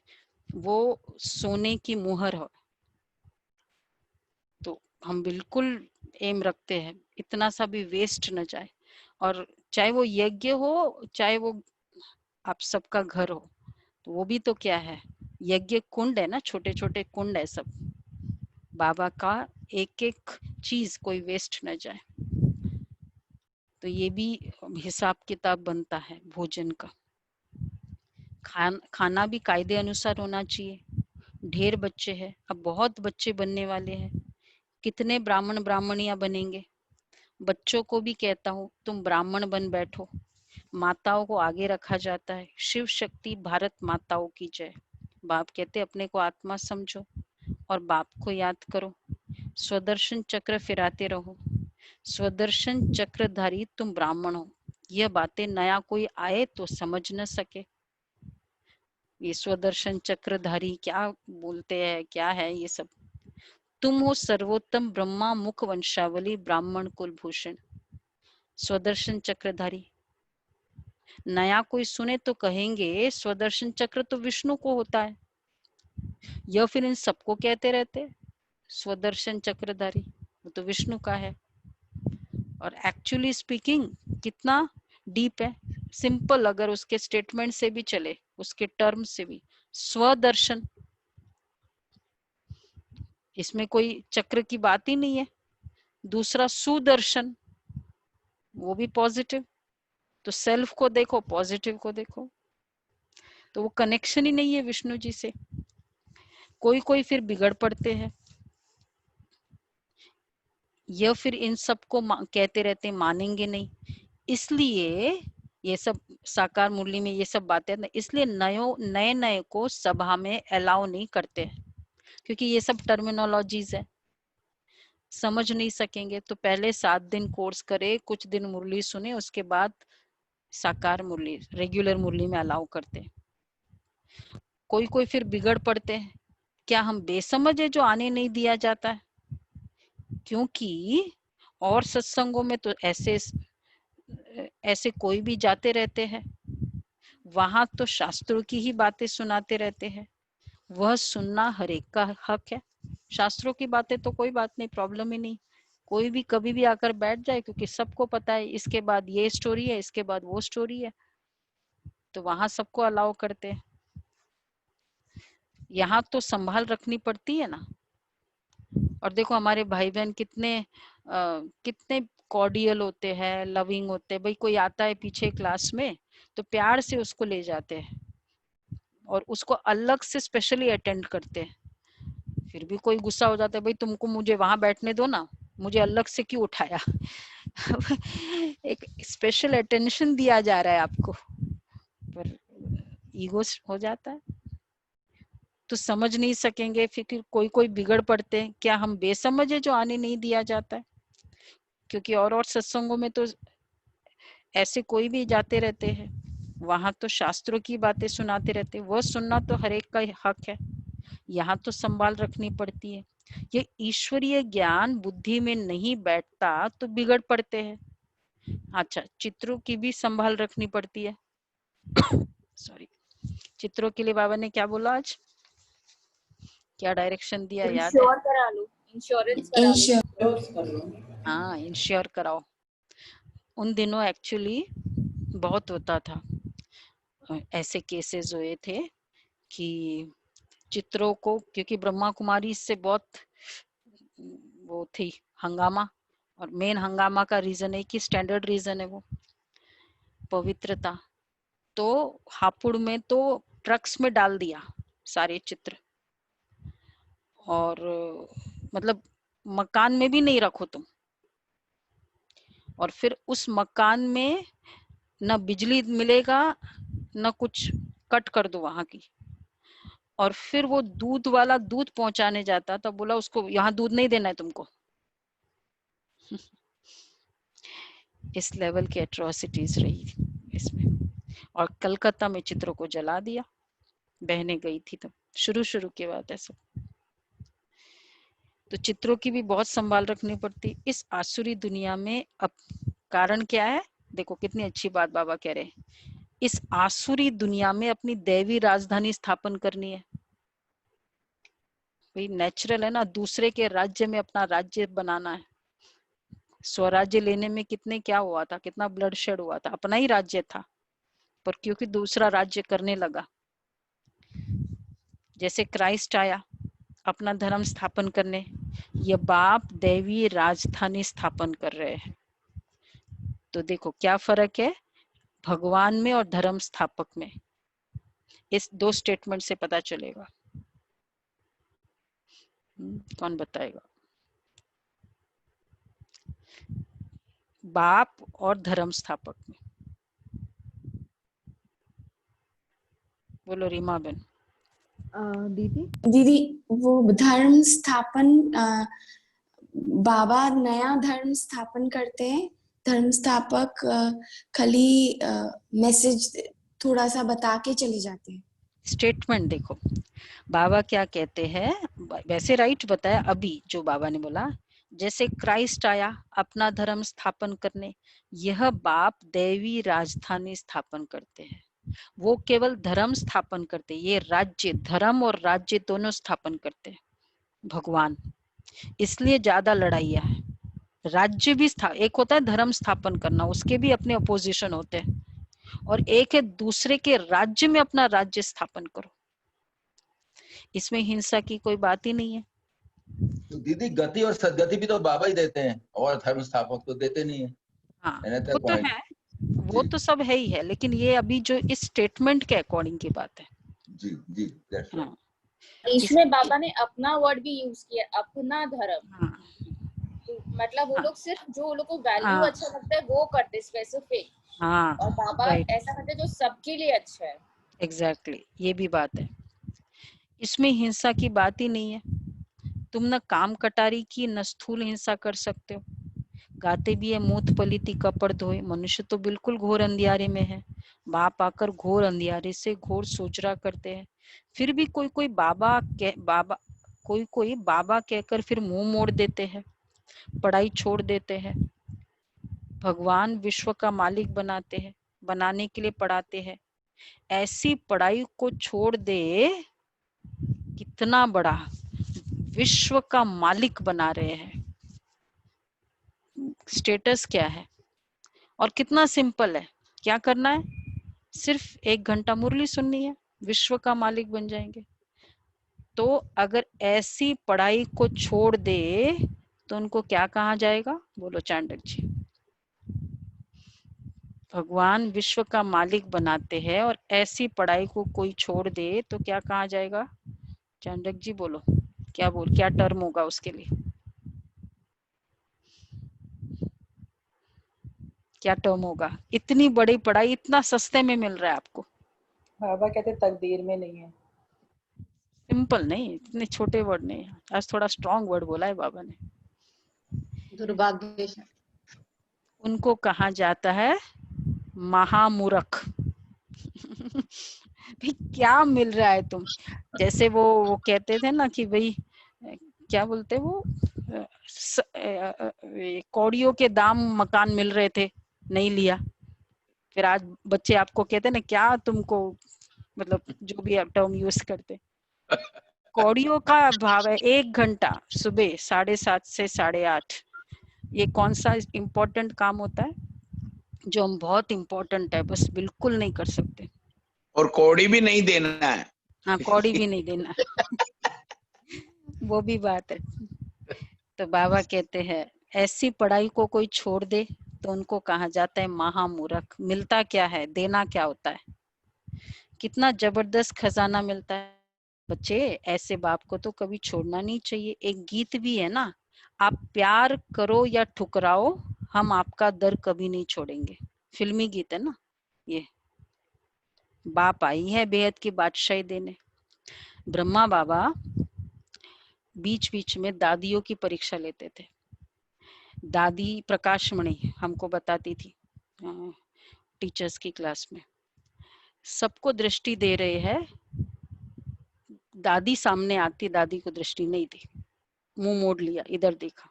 वो सोने की मुहर हो। तो हम बिल्कुल एम रखते हैं इतना सा भी वेस्ट न जाए। और चाहे वो यज्ञ हो, चाहे वो आप सबका घर हो, तो वो भी तो क्या है, यज्ञ कुंड है ना, छोटे छोटे कुंड है सब। बाबा का एक एक चीज कोई वेस्ट न जाए। तो ये भी हिसाब किताब बनता है भोजन का। खाना भी कायदे अनुसार होना चाहिए। ढेर बच्चे हैं, अब बहुत बच्चे बनने वाले हैं, कितने ब्राह्मण ब्राह्मणियां बनेंगे। बच्चों को भी कहता हूँ तुम ब्राह्मण बन बैठो। माताओं को आगे रखा जाता है। शिव शक्ति भारत माताओं की जय। बाप कहते अपने को आत्मा समझो और बाप को याद करो। स्वदर्शन चक्र फिराते रहो। स्वदर्शन चक्रधारी तुम ब्राह्मण हो। यह बातें नया कोई आए तो समझ न सके। ये स्वदर्शन चक्रधारी क्या बोलते हैं, क्या है ये सब। तुम हो सर्वोत्तम ब्रह्मा मुख वंशावली ब्राह्मण कुलभूषण। स्वदर्शन चक्रधारी नया कोई सुने तो कहेंगे स्वदर्शन चक्र तो विष्णु को होता है, या फिर इन सबको कहते रहते स्वदर्शन चक्रधारी, वो तो विष्णु का है। और एक्चुअली स्पीकिंग कितना डीप है, सिंपल अगर उसके स्टेटमेंट से भी चले, उसके टर्म से भी, स्वदर्शन, इसमें कोई चक्र की बात ही नहीं है। दूसरा सुदर्शन, वो भी पॉजिटिव, तो सेल्फ को देखो, पॉजिटिव को देखो, तो वो कनेक्शन ही नहीं है विष्णु जी से। कोई कोई फिर बिगड़ पड़ते हैं, या फिर इन सबको कहते रहते हैं मानेंगे नहीं, इसलिए ये सब साकार मुरली में ये सब बातें, इसलिए नए नए को सभा में अलाउ नहीं करते हैं, क्योंकि ये सब टर्मिनोलॉजीज है, समझ नहीं सकेंगे। तो पहले 7 दिन कोर्स करे, कुछ दिन मुरली सुने, उसके बाद साकार मुरली, रेगुलर मुरली में अलाउ करते हैं। कोई कोई फिर बिगड़ पड़ते हैं, क्या हम बेसमझ है जो आने नहीं दिया जाता है? क्योंकि और सत्संगों में तो ऐसे कोई भी जाते रहते हैं, वहां तो शास्त्रों की ही बातें सुनाते रहते हैं, वह सुनना हर एक का हक है। शास्त्रों की बातें तो कोई बात नहीं, प्रॉब्लम ही नहीं, कोई भी कभी भी आकर बैठ जाए, क्योंकि सबको पता है इसके बाद ये स्टोरी है, इसके बाद वो स्टोरी है, तो वहां सबको अलाउ करते हैं। यहाँ तो संभाल रखनी पड़ती है ना। और देखो हमारे भाई बहन कितने कॉर्डियल होते हैं, लविंग होते हैं। भाई कोई आता है पीछे क्लास में तो प्यार से उसको ले जाते हैं और उसको अलग से स्पेशली अटेंड करते हैं। फिर भी कोई गुस्सा हो जाता है, भाई तुमको मुझे वहां बैठने दो ना, मुझे अलग से क्यों उठाया? एक स्पेशल अटेंशन दिया जा रहा है आपको, पर ईगो हो जाता है तो समझ नहीं सकेंगे। फिर कोई कोई बिगड़ पड़ते हैं, क्या हम बेसमझ है जो आने नहीं दिया जाता है? क्योंकि और सत्संगों में तो ऐसे कोई भी जाते रहते हैं, वहां तो शास्त्रों की बातें सुनाते रहते हैं, वह सुनना तो हर एक का हक है। यहाँ तो संभाल रखनी पड़ती है। ये ईश्वरीय ज्ञान बुद्धि में नहीं बैठता तो बिगड़ पड़ते हैं। अच्छा, चित्रों की भी संभाल रखनी पड़ती है। सॉरी, चित्रों के लिए बाबा ने क्या बोला आज, क्या डायरेक्शन दिया याद है? करा लो, इंश्योरेंस करा लो। हाँ, इंश्योर कराओ। उन दिनों एक्चुअली बहुत होता था, ऐसे केसेस हुए थे कि चित्रों को, क्योंकि ब्रह्मा कुमारी से बहुत वो थी हंगामा, और मेन हंगामा का रीजन है कि स्टैंडर्ड रीजन है वो पवित्रता, तो हापुड़ में तो ट्रक्स में डाल दिया सारे चित्र, और मतलब मकान में भी नहीं रखो तुम, और फिर उस मकान में न बिजली मिलेगा न कुछ, कट कर दो वहां की। और फिर वो दूध वाला दूध पहुंचाने जाता, तब बोला उसको यहाँ दूध नहीं देना है तुमको। इस लेवल की एट्रोसिटीज रही इसमें। और कलकत्ता में चित्रों को जला दिया, बहने गई थी तब, शुरू की बात है सब। तो चित्रों की भी बहुत संभाल रखनी पड़ती इस आसुरी दुनिया में। अब कारण क्या है, देखो कितनी अच्छी बात बाबा कह रहे हैं, इस आसुरी दुनिया में अपनी दैवी राजधानी स्थापन करनी है। भाई नेचुरल है ना, दूसरे के राज्य में अपना राज्य बनाना है। स्वराज्य लेने में कितने क्या हुआ था, कितना ब्लड शेड हुआ था, अपना ही राज्य था, पर क्योंकि दूसरा राज्य करने लगा। जैसे क्राइस्ट आया अपना धर्म स्थापन करने, ये बाप दैवी राजधानी स्थापन कर रहे हैं। तो देखो क्या फर्क है भगवान में और धर्म स्थापक में, इस 2 स्टेटमेंट से पता चलेगा। कौन बताएगा? बाप और धर्म स्थापक में, बोलो रीमा बहन। दीदी वो धर्म स्थापन, बाबा नया धर्म स्थापन करते हैं, धर्म स्थापक खाली मैसेज थोड़ा सा बता के चले जाते हैं। स्टेटमेंट देखो बाबा क्या कहते हैं, वैसे राइट बताया अभी जो बाबा ने बोला, जैसे क्राइस्ट आया अपना धर्म स्थापन करने, यह बाप दैवी राजधानी स्थापन करते हैं। वो केवल धर्म स्थापन करते, ये राज्य, धर्म और राज्य दोनों स्थापन करते हैं भगवान। इसलिए ज्यादा लड़ाइयाँ है। राज्य भी एक होता है धर्म स्थापन करना, उसके भी अपने अपोजिशन होते हैं, और एक है दूसरे के राज्य में अपना राज्य स्थापन करो। इसमें हिंसा की कोई बात ही नहीं है। तो दीदी गति और सदगति भी तो बाबा ही देते हैं, और धर्म स्थापक तो देते नहीं है। हाँ Another वो तो point. है, वो तो सब है ही है, लेकिन ये अभी जो इस स्टेटमेंट के अकॉर्डिंग की बात है। जी जी, that's right. हाँ, इसमें बाबा ने अपना वर्ड भी यूज किया, अपना धर्म। हाँ, तो मतलब वो हाँ, लोग सिर्फ जो वो लोग को वैल्यू हाँ, अच्छा लगता है वो करते स्पेसिफिक, हाँ, और बाबा राइट, ऐसा करते जो सबके लिए अच्छा है। एग्जैक्टली, ये भी बात है। इसमें हिंसा की बात ही नहीं है। तुम न काम कटारी की न स्थूल हिंसा कर सकते हो। गाते भी है मूत पलिति कपड़ धोए, मनुष्य तो बिल्कुल घोर अंधियारे में है। बाप आकर घोर अंधियारे से घोर सोचरा करते हैं। फिर भी कोई कोई बाबा कहकर फिर मुंह मोड़ देते हैं, पढ़ाई छोड़ देते हैं। भगवान विश्व का मालिक बनाते हैं, बनाने के लिए पढ़ाते हैं। ऐसी पढ़ाई को छोड़ दे, कितना बड़ा विश्व का मालिक बना रहे हैं। स्टेटस क्या है और कितना सिंपल है। क्या करना है, सिर्फ 1 घंटा मुरली सुननी है, विश्व का मालिक बन जाएंगे। तो अगर ऐसी पढ़ाई को छोड़ दे तो उनको क्या कहा जाएगा, बोलो चांडक जी। भगवान विश्व का मालिक बनाते हैं और ऐसी पढ़ाई को कोई छोड़ दे तो क्या कहा जाएगा, चांडक जी बोलो, क्या टर्म होगा उसके लिए, क्या टर्म होगा। इतनी बड़ी पढ़ाई इतना सस्ते में मिल रहा है आपको। बाबा कहते तकदीर में नहीं है। सिंपल नहीं, इतने छोटे वर्ड नहीं, आज थोड़ा स्ट्रॉन्ग वर्ड बोला है बाबा ने। दुर्भाग्य। उनको कहा जाता है महामूर्ख। भाई क्या मिल रहा है तुम, जैसे वो कहते थे ना कि भाई क्या बोलते वो, कौड़ियों के दाम मकान मिल रहे थे, नहीं लिया। फिर आज बच्चे आपको कहते ना क्या तुमको, मतलब जो भी आप टर्म यूज करते, कौड़ियों का भाव है 1 घंटा सुबह 7:30 से 8:30। ये कौन सा इम्पोर्टेंट काम होता है जो हम बहुत इम्पोर्टेंट है बस बिल्कुल नहीं कर सकते। और कौड़ी भी नहीं देना है। हाँ, कौड़ी भी नहीं देना। वो भी बात है। तो बाबा कहते हैं ऐसी पढ़ाई को कोई छोड़ दे तो उनको कहा जाता है महामूर्ख। मिलता क्या है, देना क्या होता है, कितना जबरदस्त खजाना मिलता है। बच्चे ऐसे बाप को तो कभी छोड़ना नहीं चाहिए। एक गीत भी है ना, आप प्यार करो या ठुकराओ हम आपका दर कभी नहीं छोड़ेंगे। फिल्मी गीत है ना ये। बाप आई है बेहद की बादशाही देने। ब्रह्मा बाबा बीच बीच में दादियों की परीक्षा लेते थे। दादी प्रकाशमणि हमको बताती थी टीचर्स की क्लास में, सबको दृष्टि दे रहे हैं, दादी सामने आती, दादी को दृष्टि नहीं दी, मुंह मोड़ लिया, इधर देखा।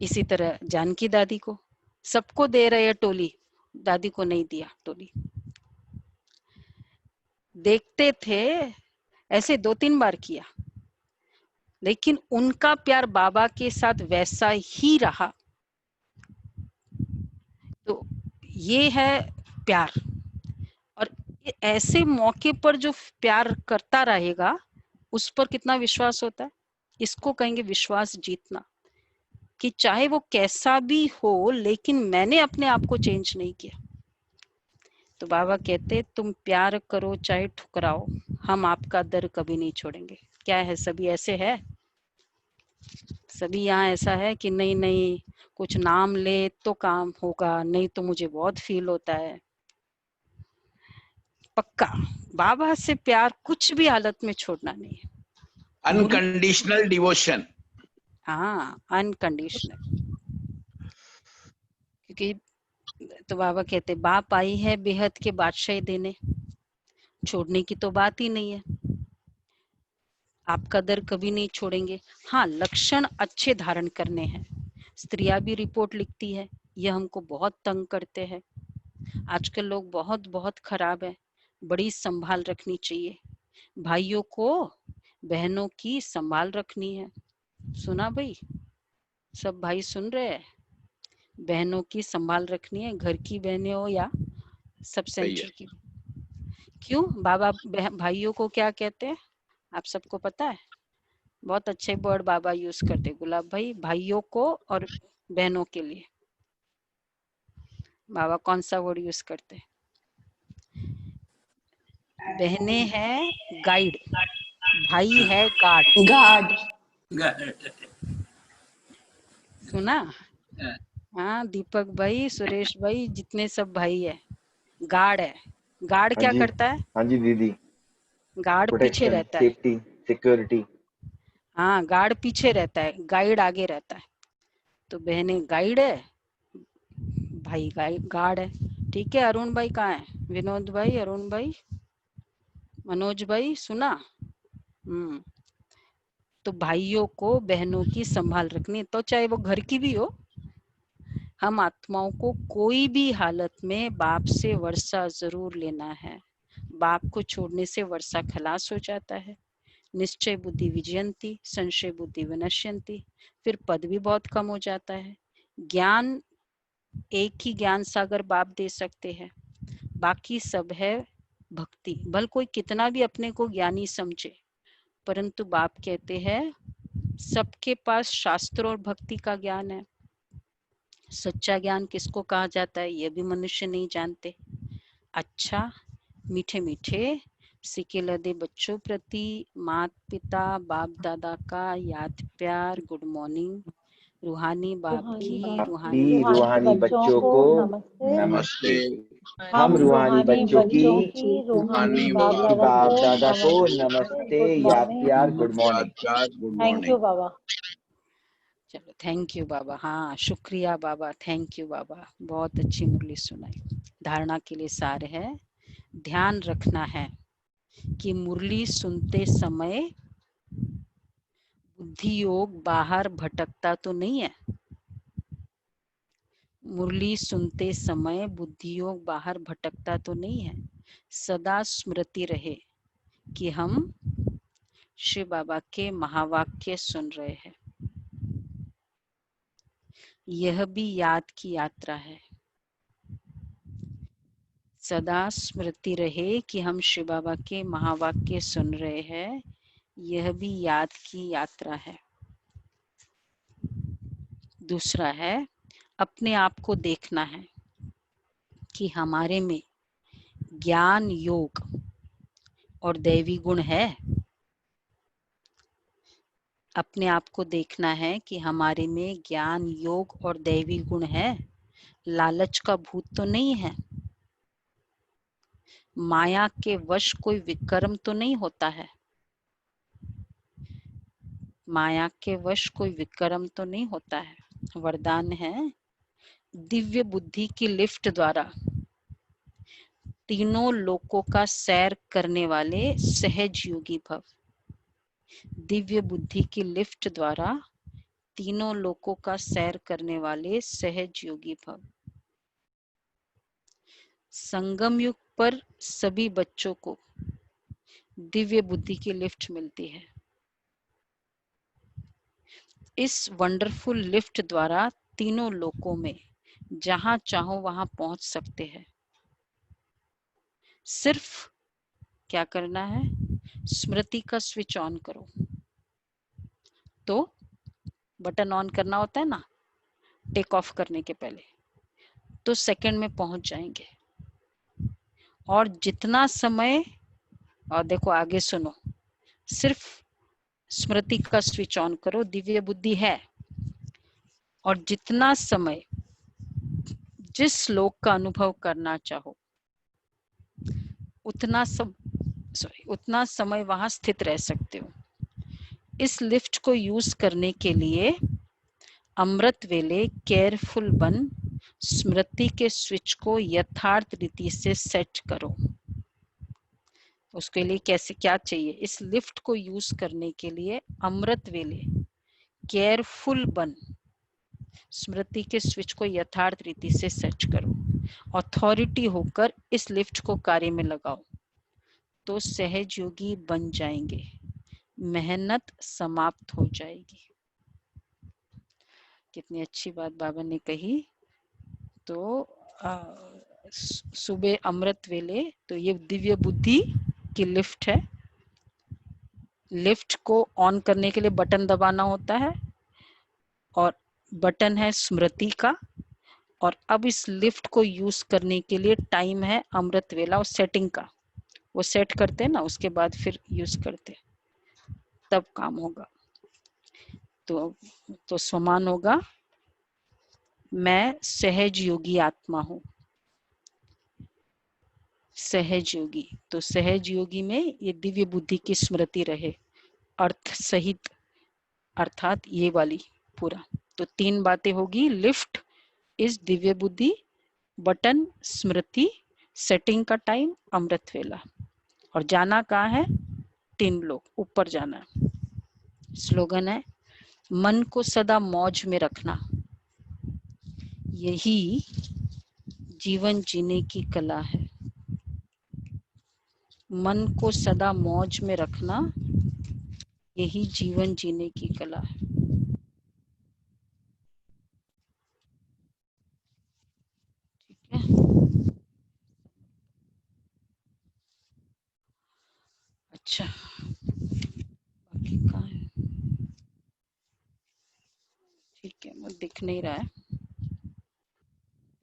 इसी तरह जानकी दादी को सबको दे रहे हैं टोली, दादी को नहीं दिया टोली। देखते थे, ऐसे 2-3 बार किया, लेकिन उनका प्यार बाबा के साथ वैसा ही रहा। तो ये है प्यार। और ऐसे मौके पर जो प्यार करता रहेगा उस पर कितना विश्वास होता है, इसको कहेंगे विश्वास जीतना। कि चाहे वो कैसा भी हो लेकिन मैंने अपने आप को चेंज नहीं किया। तो बाबा कहते तुम प्यार करो चाहे ठुकराओ हम आपका दर कभी नहीं छोड़ेंगे। क्या है, सभी ऐसे है? सभी यहाँ ऐसा है कि नहीं नहीं कुछ नाम ले तो काम होगा, नहीं तो मुझे बहुत फील होता है। पक्का बाबा से प्यार कुछ भी हालत में छोड़ना नहीं है। Unconditional devotion. हाँ, अनकंडीशनल। क्योंकि तो बाबा कहते बाप आई है बेहद के बादशाही देने, छोड़ने की तो बात ही नहीं है। आपका दर कभी नहीं छोड़ेंगे। हाँ, लक्षण अच्छे धारण करने हैं। स्त्रियां भी रिपोर्ट लिखती है, ये हमको बहुत तंग करते हैं। आजकल लोग बहुत बहुत खराब है, बड़ी संभाल रखनी चाहिए। भाइयों को बहनों की संभाल रखनी है। सुना भाई, सब भाई सुन रहे हैं? बहनों की संभाल रखनी है, घर की बहनें हो या सब सही है। सेंचुरी की। क्यों बाबा भाइयों को क्या कहते हैं आप सबको पता है? बहुत अच्छे वर्ड बाबा यूज करते, गुलाब भाई, भाइयों को और बहनों के लिए बाबा कौन सा वर्ड यूज करते हैं? बहनें हैं गाइड, भाई है गार्ड। गार्ड। सुना? हाँ, दीपक भाई, सुरेश भाई, जितने सब भाई है, गार्ड है। गार्ड क्या करता है? हाँ जी दीदी, गार्ड पीछे प्रोटेक्शन, रहता है। Safety, security. हाँ, गार्ड पीछे रहता है, गाइड आगे रहता है। तो बहनें गाइड है, भाई गार्ड है। ठीक है, अरुण भाई कहाँ है? विनोद भाई, अरुण भाई, मनोज भाई, सुना? तो भाइयों को बहनों की संभाल रखनी, तो चाहे वो घर की भी हो। हम आत्माओं को कोई भी हालत में बाप से वर्षा जरूर लेना है। बाप को छोड़ने से वर्षा खलास हो जाता है। निश्चय बुद्धि विजयंती, संशय बुद्धि विनश्यंती, फिर पद भी बहुत कम हो जाता है। ज्ञान, एक ही ज्ञान सागर बाप दे सकते हैं, बाकी सब है भक्ति। भल कोई कितना भी अपने को ज्ञानी समझे, परंतु बाप कहते हैं सबके पास शास्त्र और भक्ति का ज्ञान है। सच्चा ज्ञान किसको कहा जाता है ये भी मनुष्य नहीं जानते। अच्छा, मीठे मीठे सिके लदे बच्चों प्रति माता पिता बाप दादा का याद प्यार, गुड मॉर्निंग। रूहानी बाप की रूहानी बच्चों को नमस्ते। हम रूहानी बच्चों की रूहानी बाप दादा को नमस्ते, याद प्यार, गुड मॉर्निंग। Good morning. चलो, थैंक यू बाबा। हाँ, शुक्रिया बाबा, थैंक यू बाबा, बहुत अच्छी मुरली सुनाई। धारणा के लिए सार है, ध्यान रखना है कि मुरली सुनते समय बुद्धि योग बाहर भटकता तो नहीं है। मुरली सुनते समय बुद्धि योग बाहर भटकता तो नहीं है। सदा स्मृति रहे कि हम शिव बाबा के महावाक्य सुन रहे हैं। यह भी याद की यात्रा है। सदा स्मृति रहे कि हम शिव बाबा के महावाक्य सुन रहे हैं, यह भी याद की यात्रा है। दूसरा है, अपने आप को देखना है कि हमारे में ज्ञान योग और दैवी गुण है। अपने आप को देखना है कि हमारे में ज्ञान योग और दैवी गुण है। लालच का भूत तो नहीं है। माया के वश कोई विकर्म तो नहीं होता है। माया के वश कोई विकर्म तो नहीं होता है। वरदान है, दिव्य बुद्धि की लिफ्ट द्वारा तीनों लोकों का सैर करने वाले सहज योगी भव। दिव्य बुद्धि की लिफ्ट द्वारा तीनों लोकों का सैर करने वाले सहज योगी भव। संगम युग पर सभी बच्चों को दिव्य बुद्धि की लिफ्ट मिलती है। इस वंडरफुल लिफ्ट द्वारा तीनों लोकों में जहां चाहो वहां पहुंच सकते हैं। सिर्फ क्या करना है, स्मृति का स्विच ऑन करो। तो बटन ऑन करना होता है ना टेक ऑफ करने के पहले, तो सेकंड में पहुंच जाएंगे। और जितना समय, और देखो आगे सुनो, सिर्फ स्मृति का स्विच ऑन करो, दिव्य बुद्धि है, और जितना समय जिस श्लोक का अनुभव करना चाहो उतना समय वहां स्थित रह सकते हो। इस लिफ्ट को यूज करने के लिए अमृत वेले केयरफुल बन स्मृति के स्विच को यथार्थ रीति से सेट करो। उसके लिए कैसे क्या चाहिए? इस लिफ्ट को यूज करने के लिए अमृत वेले केयरफुल बन, स्मृति के स्विच को यथार्थ रीति से सर्च करो, अथॉरिटी होकर इस लिफ्ट को कार्य में लगाओ, तो सहज योगी बन जाएंगे, मेहनत समाप्त हो जाएगी। कितनी अच्छी बात बाबा ने कही। तो सुबह अमृत वेले, तो ये दिव्य बुद्धि की लिफ्ट है। लिफ्ट को ऑन करने के लिए बटन दबाना होता है और बटन है स्मृति का, और अब इस लिफ्ट को यूज करने के लिए टाइम है अमृत वेला और सेटिंग का। वो सेट करते हैं ना, उसके बाद फिर यूज करते हैं, तब काम होगा। तो समान होगा, मैं सहज योगी आत्मा हूँ। सहज योगी, तो सहज योगी में ये दिव्य बुद्धि की स्मृति रहे अर्थ सहित, अर्थात ये वाली पूरा। तो 3 बातें होगी, लिफ्ट इस दिव्य बुद्धि, बटन स्मृति, सेटिंग का टाइम अमृत वेला। और जाना कहाँ है? 3 लोग ऊपर जाना। स्लोगन है, मन को सदा मौज में रखना, यही जीवन जीने की कला है। मन को सदा मौज में रखना, यही जीवन जीने की कला है। ठीक है, अच्छा, बाकी कहाँ है? ठीक है, वो दिख नहीं रहा है,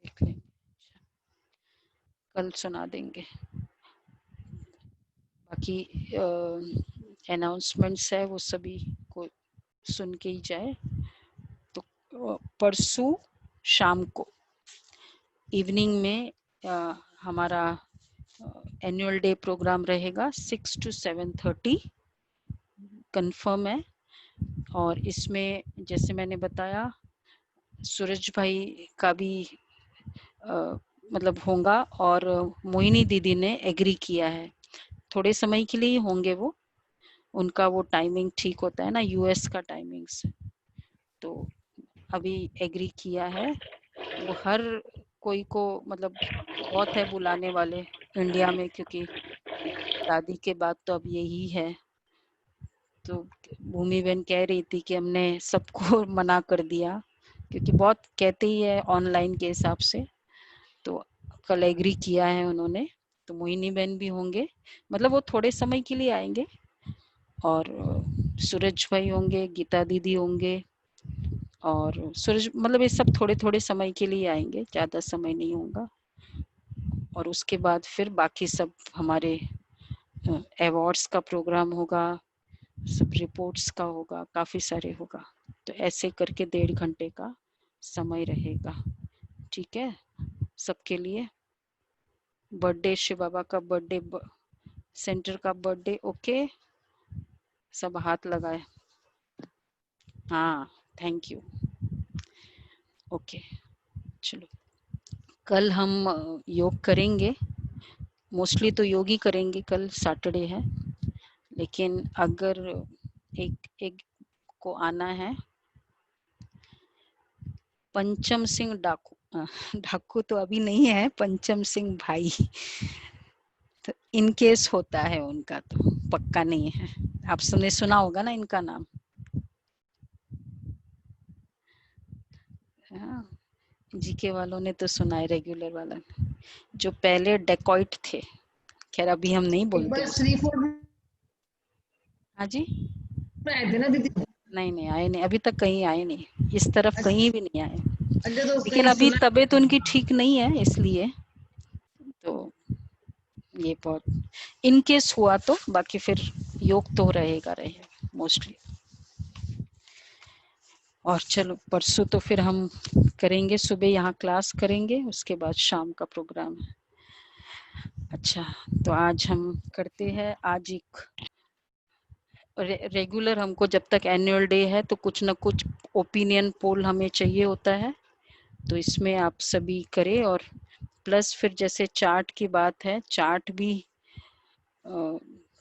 देख लेंगे, कल सुना देंगे। बाकी अनाउंसमेंट्स है वो सभी को सुन के ही जाए। तो परसों शाम को इवनिंग में हमारा एनुअल डे प्रोग्राम रहेगा 6 to 7:30 कंफर्म है। और इसमें जैसे मैंने बताया, सूरज भाई का भी मतलब होगा, और मोहिनी दीदी ने एग्री किया है, थोड़े समय के लिए ही होंगे वो, उनका वो टाइमिंग ठीक होता है ना यूएस का टाइमिंग से, तो अभी एग्री किया है। वो हर कोई को मतलब बहुत है बुलाने वाले इंडिया में, क्योंकि दादी के बाद तो अब यही है। तो भूमि बहन कह रही थी कि हमने सबको मना कर दिया, क्योंकि बहुत कहते ही है ऑनलाइन के हिसाब से, तो कल एग्री किया है उन्होंने। तो मोहिनी बहन भी होंगे, मतलब वो थोड़े समय के लिए आएंगे, और सूरज भाई होंगे, गीता दीदी होंगे, और सूरज, मतलब ये सब थोड़े थोड़े समय के लिए आएंगे, ज़्यादा समय नहीं होगा। और उसके बाद फिर बाकी सब हमारे अवार्ड्स का प्रोग्राम होगा, सब रिपोर्ट्स का होगा, काफ़ी सारे होगा। तो ऐसे करके 1.5 घंटे का समय रहेगा। ठीक है, सबके लिए। बर्थडे, शिव बाबा का बर्थडे, सेंटर का बर्थडे, ओके, सब हाथ लगाए। हाँ, थैंक यू, ओके। चलो, कल हम योग करेंगे, मोस्टली तो योग ही करेंगे, कल सैटरडे है, लेकिन अगर एक को आना है, पंचम सिंह डाकू तो अभी नहीं है, पंचम सिंह भाई, तो इन केस होता है उनका, तो पक्का नहीं है। आप सबने सुना होगा ना इनका नाम। हाँ, जीके वालों ने तो सुना है, रेगुलर वाला, जो पहले डेकॉइट थे, खैर अभी हम नहीं बोलते। हाँ जी, नहीं आए नहीं, अभी तक कहीं आए नहीं, इस तरफ कहीं भी नहीं आए, लेकिन अभी तबीयत उनकी ठीक नहीं है, इसलिए तो ये बहुत इन केस हुआ तो, बाकी फिर योग तो रहेगा मोस्टली। और चलो, परसों तो फिर हम करेंगे, सुबह यहाँ क्लास करेंगे, उसके बाद शाम का प्रोग्राम है। अच्छा, तो आज हम करते हैं, आज एक रेगुलर हमको जब तक एनुअल डे है तो कुछ ना कुछ ओपिनियन पोल हमें चाहिए होता है, तो इसमें आप सभी करें। और प्लस फिर जैसे चार्ट की बात है, चार्ट भी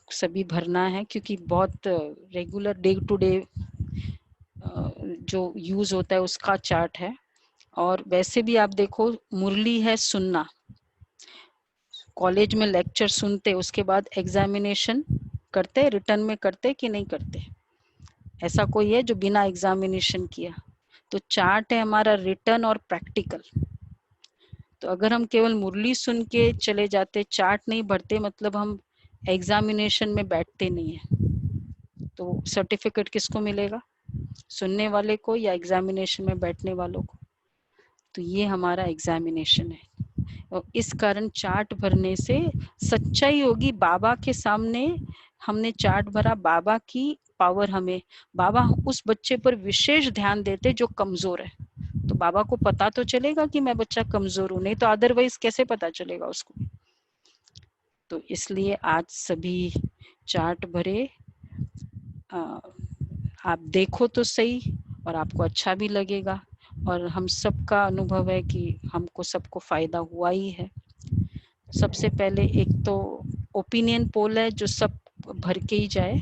सभी भरना है, क्योंकि बहुत रेगुलर डे टू डे जो यूज होता है उसका चार्ट है। और वैसे भी आप देखो, मुरली है सुनना, कॉलेज में लेक्चर सुनते, उसके बाद एग्जामिनेशन करते, रिटर्न में करते कि नहीं करते? ऐसा कोई है जो बिना एग्जामिनेशन किया? तो चार्ट है हमारा रिटर्न और प्रैक्टिकल। तो अगर हम केवल मुरली सुन के चले जाते, चार्ट नहीं भरते, मतलब हम एग्जामिनेशन में बैठते नहीं है। तो सर्टिफिकेट किसको मिलेगा? सुनने वाले को या एग्जामिनेशन में बैठने वालों को? तो ये हमारा एग्जामिनेशन है। और इस कारण चार्ट भरने से सच्चाई होगी। बाबा के सामने हमने चार्ट भरा, बाबा की पावर हमें, बाबा उस बच्चे पर विशेष ध्यान देते जो कमजोर है। तो बाबा को पता तो चलेगा कि मैं बच्चा कमजोर हूं, नहीं तो अदरवाइज कैसे पता चलेगा उसको? तो इसलिए आज सभी चार्ट भरे। आप देखो तो सही, और आपको अच्छा भी लगेगा। और हम सबका अनुभव है कि हमको सबको फायदा हुआ ही है। सबसे पहले एक तो ओपिनियन पोल है जो सब भर के ही जाए,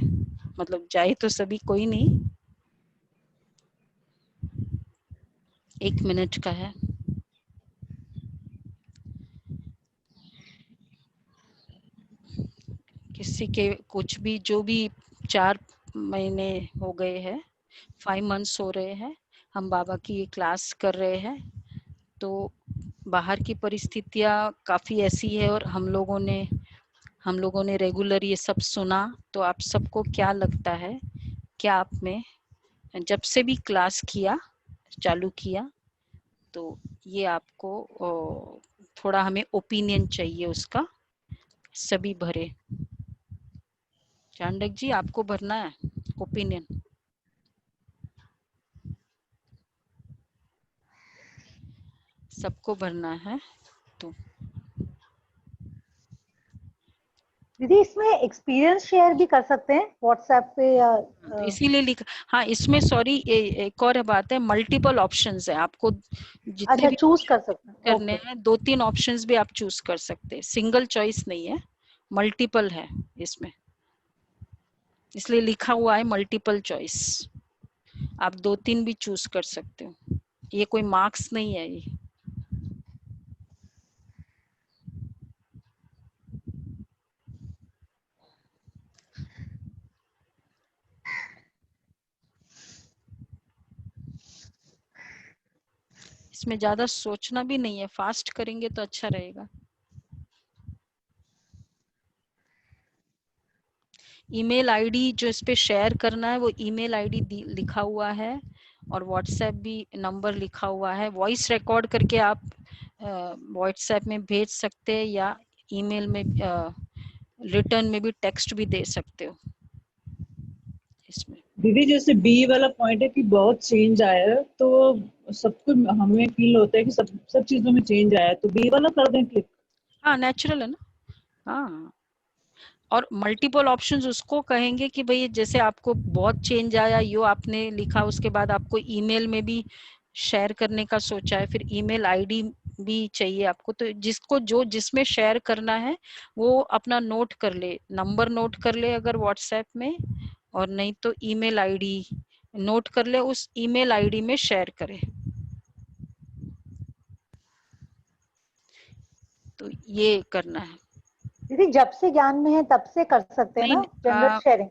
मतलब जाए तो सभी, कोई नहीं। 1 मिनट का है। किसी के कुछ भी, जो भी 4 महीने हो गए हैं, 5 मंथ्स हो रहे हैं, हम बाबा की ये क्लास कर रहे हैं। तो बाहर की परिस्थितियां काफी ऐसी है, और हम लोगों ने रेगुलर ये सब सुना। तो आप सबको क्या लगता है, क्या आप में जब से भी क्लास किया, चालू किया, तो ये आपको थोड़ा हमें ओपिनियन चाहिए उसका, सभी भरे। चांडक जी, आपको भरना है ओपिनियन। सबको भरना है। तो दीदी इसमें एक्सपीरियंस शेयर भी कर सकते हैं व्हाट्सएप पे या तो इसीलिए लिखा। हाँ, इसमें सॉरी एक और बात है, मल्टीपल ऑप्शंस है। आपको जितने अच्छा भी चूज कर सकते हैं? करने ओके हैं, 2-3 ऑप्शंस भी आप चूज कर सकते हैं। सिंगल चॉइस नहीं है, मल्टीपल है इसमें, इसलिए लिखा हुआ है मल्टीपल चॉइस। आप 2-3 भी चूज कर सकते हो, ये कोई मार्क्स नहीं है ये। इसमें ज्यादा सोचना भी नहीं है, फास्ट करेंगे तो अच्छा रहेगा। ईमेल आईडी जो इस पे शेयर करना है, वो ईमेल आईडी लिखा हुआ है, और व्हाट्सएप भी नंबर लिखा हुआ है। वॉइस रिकॉर्ड करके आप व्हाट्सएप में भेज सकते हैं, या ईमेल में रिटर्न में भी टेक्स्ट भी दे सकते हो इसमें। दीदी जैसे बी वाला पॉइंट है कि बहुत चेंज आया है, तो सबको हमें फील होता है कि सब चीजों में चेंज आया है, तो बी वाला कर दें क्लिक? हाँ, नेचुरल है ना। हाँ, और मल्टीपल ऑप्शंस उसको कहेंगे कि भाई जैसे आपको बहुत चेंज आया, यो आपने लिखा, उसके बाद आपको ईमेल में भी शेयर करने का सोचा है, फिर ईमेल आईडी भी चाहिए आपको। तो जिसको जो जिसमें शेयर करना है वो अपना नोट कर ले, नंबर नोट कर ले अगर व्हाट्सएप में, और नहीं तो ईमेल आईडी नोट कर ले, उस ईमेल आईडी में शेयर करे। तो ये करना है। दीदी जब से ज्ञान में है तब से कर सकते हैं ना जनरल शेयरिंग?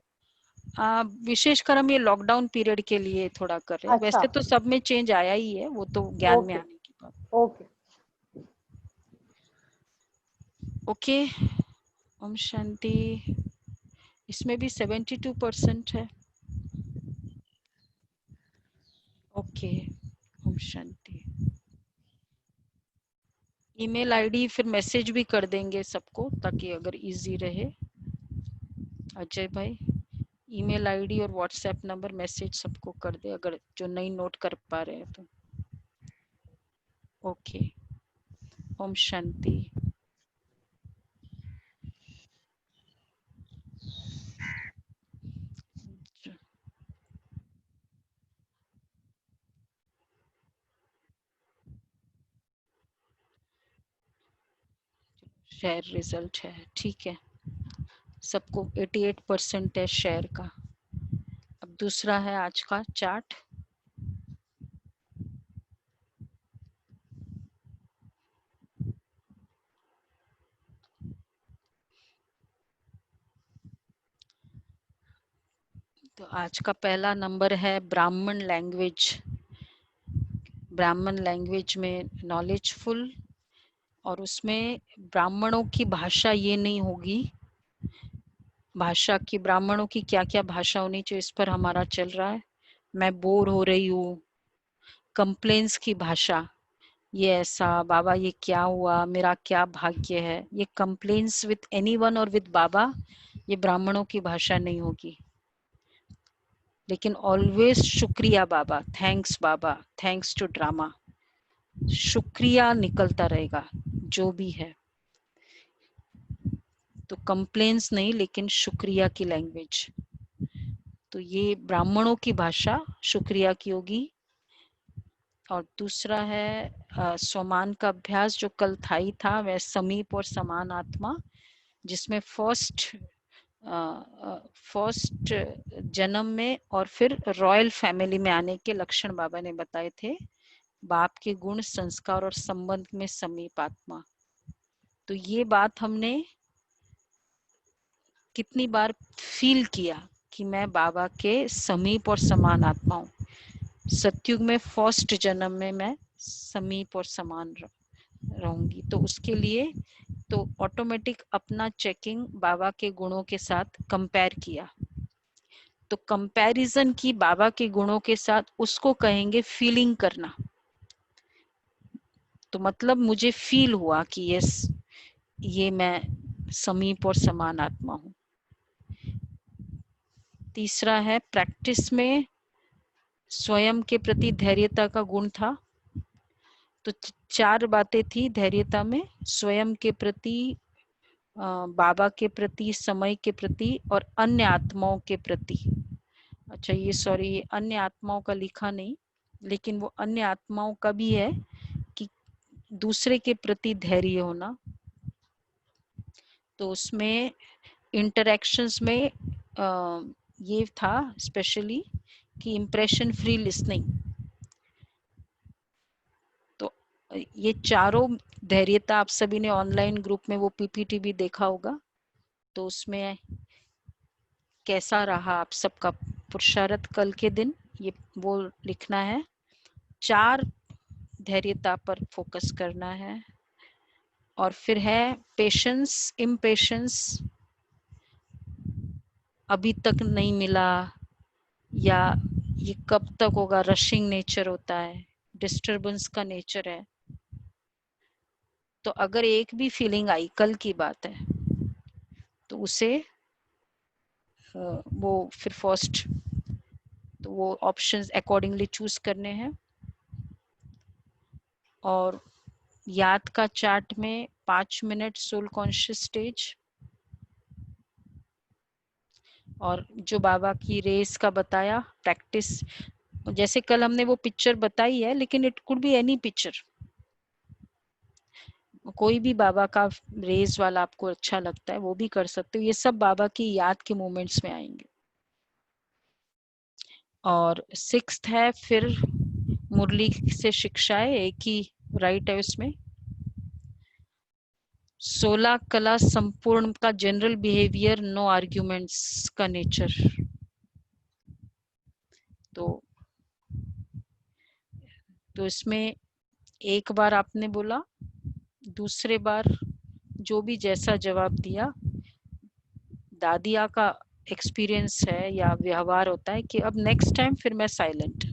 विशेषकर हम ये लॉकडाउन पीरियड के लिए थोड़ा कर रहे हैं। अच्छा। वैसे तो सब में चेंज आया ही है, वो तो ज्ञान में आने की बात। ओके ओके, ओम शांति। इसमें भी 72% है। ओके, ओम शांति। ईमेल आईडी फिर मैसेज भी कर देंगे सबको, ताकि अगर इजी रहे। अजय भाई, ईमेल आईडी और व्हाट्सएप नंबर मैसेज सबको कर दे, अगर जो नहीं नोट कर पा रहे हैं तो। ओके, ओम शांति। शेयर रिजल्ट है, ठीक है। सबको 88% है शेयर का। अब दूसरा है आज का चार्ट। तो आज का पहला नंबर है ब्राह्मण लैंग्वेज। ब्राह्मण लैंग्वेज में नॉलेजफुल, और उसमें ब्राह्मणों की भाषा ये नहीं होगी, भाषा की ब्राह्मणों की क्या क्या भाषा होनी चाहिए इस पर हमारा चल रहा है। मैं बोर हो रही हूँ, कंप्लेंट्स की भाषा, ये ऐसा बाबा ये क्या हुआ, मेरा क्या भाग्य है, ये कंप्लेंट्स विद एनीवन और विद बाबा, ये ब्राह्मणों की भाषा नहीं होगी। लेकिन ऑलवेज शुक्रिया बाबा, थैंक्स बाबा, थैंक्स टू ड्रामा, शुक्रिया निकलता रहेगा जो भी है। तो कंप्लेंट्स नहीं, लेकिन शुक्रिया की लैंग्वेज। तो ये ब्राह्मणों की भाषा शुक्रिया की होगी। और दूसरा है स्वमान का अभ्यास, जो कल था ही था, वह समीप और समान आत्मा, जिसमें फर्स्ट जन्म में और फिर रॉयल फैमिली में आने के लक्षण बाबा ने बताए थे। बाप के गुण, संस्कार और संबंध में समीप आत्मा। तो ये बात हमने कितनी बार फील किया कि मैं बाबा के समीप और समान आत्मा हूँ। सतयुग में फर्स्ट जन्म में मैं समीप और समान रहूंगी। तो उसके लिए तो ऑटोमेटिक अपना चेकिंग बाबा के गुणों के साथ कंपेयर किया। तो कंपैरिजन की बाबा के गुणों के साथ, उसको कहेंगे फीलिंग करना। तो मतलब मुझे फील हुआ कि ये मैं समीप और समान आत्मा हूँ। तीसरा है प्रैक्टिस में स्वयं के प्रति धैर्यता का गुण था। तो 4 बातें थी धैर्यता में, स्वयं के प्रति, बाबा के प्रति, समय के प्रति और अन्य आत्माओं के प्रति। अच्छा ये सॉरी, अन्य आत्माओं का लिखा नहीं, लेकिन वो अन्य आत्माओं का भी है कि दूसरे के प्रति धैर्य होना। तो उसमें इंटरेक्शंस में ये था स्पेशली कि इम्प्रेशन फ्री लिसनिंग। तो ये चारों धैर्यता आप सभी ने ऑनलाइन ग्रुप में वो पीपीटी भी देखा होगा। तो उसमें कैसा रहा आप सबका पुरुषार्थ कल के दिन, ये वो लिखना है। 4 धैर्यता पर फोकस करना है। और फिर है पेशेंस, इम्पेशेंस, अभी तक नहीं मिला, या ये कब तक होगा, रशिंग नेचर होता है, डिस्टरबेंस का नेचर है। तो अगर एक भी फीलिंग आई, कल की बात है, तो उसे वो फिर फर्स्ट, तो वो ऑप्शंस अकॉर्डिंगली चूज करने हैं। और याद का चार्ट में 5 मिनट सोल कॉन्शियस स्टेज, और जो बाबा की रेस का बताया प्रैक्टिस, जैसे कल हमने वो पिक्चर बताई है, लेकिन it could be any picture, कोई भी बाबा का रेस वाला आपको अच्छा लगता है वो भी कर सकते हो। ये सब बाबा की याद के मोमेंट्स में आएंगे। और 6th है फिर मुरली से शिक्षाएं, एक ही राइट है उसमें। 16 कला संपूर्ण का जनरल बिहेवियर, नो आर्ग्यूमेंट्स का नेचर। तो इसमें एक बार आपने बोला, दूसरे बार जो भी जैसा जवाब दिया, दादिया का एक्सपीरियंस है या व्यवहार होता है कि अब नेक्स्ट टाइम फिर मैं साइलेंट।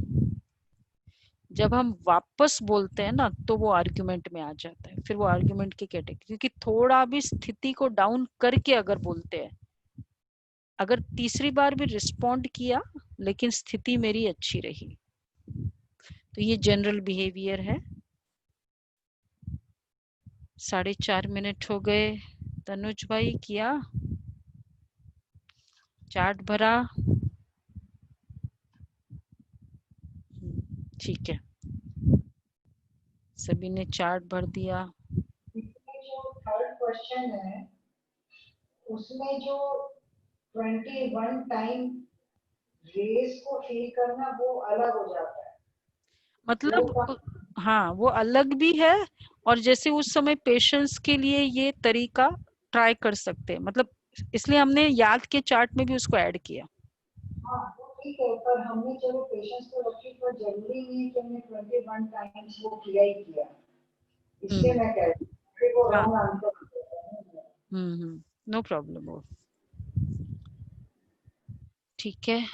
जब हम वापस बोलते हैं ना, तो वो आर्ग्यूमेंट में आ जाता है, फिर वो आर्ग्यूमेंट की कैटेगरी, क्योंकि थोड़ा भी स्थिति को डाउन करके अगर बोलते हैं, अगर तीसरी बार भी रिस्पॉन्ड किया लेकिन स्थिति मेरी अच्छी रही, तो ये जनरल बिहेवियर है। 4.5 मिनट हो गए। तनुज भाई किया, चार्ट भरा, ठीक है, सभी ने चार्ट भर दिया। जो थर्ड क्वेश्चन है उसमें जो 21 टाइम रेस को फील करना वो अलग हो जाता है। मतलब हाँ वो अलग भी है, और जैसे उस समय पेशेंस के लिए ये तरीका ट्राई कर सकते हैं, मतलब इसलिए हमने याद के चार्ट में भी उसको ऐड किया। हाँ वो ठीक है, पर हमने चलो पेशेंस को रखी, पर जरूरी नहीं है कि हमने 21 टाइम्स वो किया ही किया, इसलिए मैं कह रही हूँ वो रॉन्ग आंसर। नो प्रॉब्लम, वो ठीक है।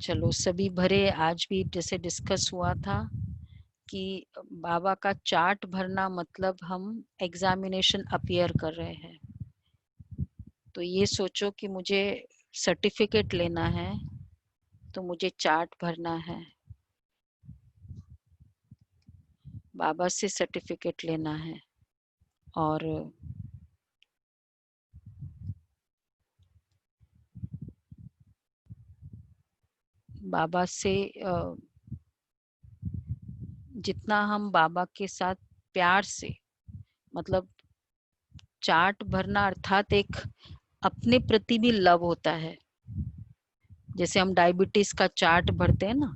चलो सभी भरे। आज भी जैसे डिस्कस हुआ था कि बाबा का चार्ट भरना मतलब हम एग्जामिनेशन अपीयर कर रहे हैं। तो ये सोचो कि मुझे सर्टिफिकेट लेना है तो मुझे चार्ट भरना है, बाबा से सर्टिफिकेट लेना है, और बाबा से जितना हम बाबा के साथ प्यार से, मतलब चार्ट भरना अर्थात एक अपने प्रति भी लव होता है। जैसे हम डायबिटीज का चार्ट भरते हैं ना,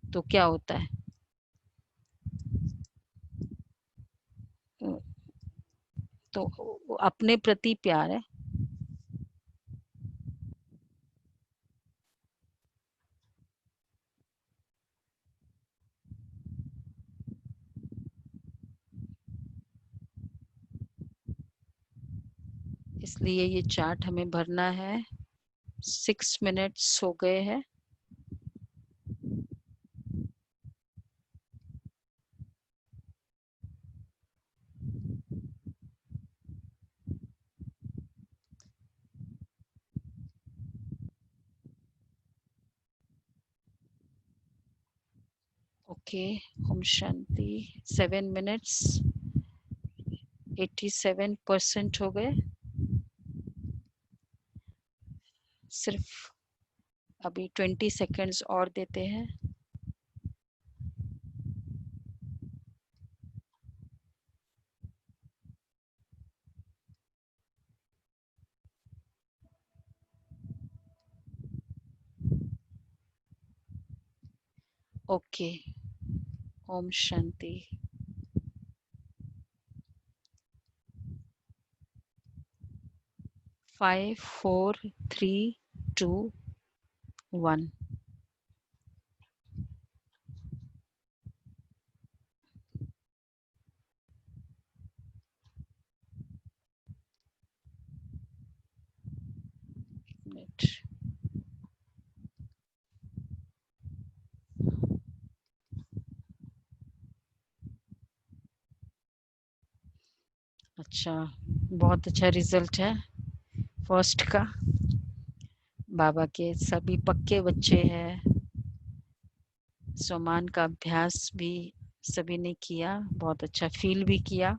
तो क्या होता है, तो अपने प्रति प्यार है। इसलिए ये चार्ट हमें भरना है। 6 मिनट्स हो गए हैं। ओके, ओम शांति। 7 मिनट्स 87% हो गए। सिर्फ अभी 20 सेकेंड्स और देते हैं। ओके, ओम शांति। फाइव, 4, 3, 2, 1। अच्छा, बहुत अच्छा रिजल्ट है फर्स्ट का। बाबा के सभी पक्के बच्चे हैं। सोमान का अभ्यास भी सभी ने किया, बहुत अच्छा फील भी किया।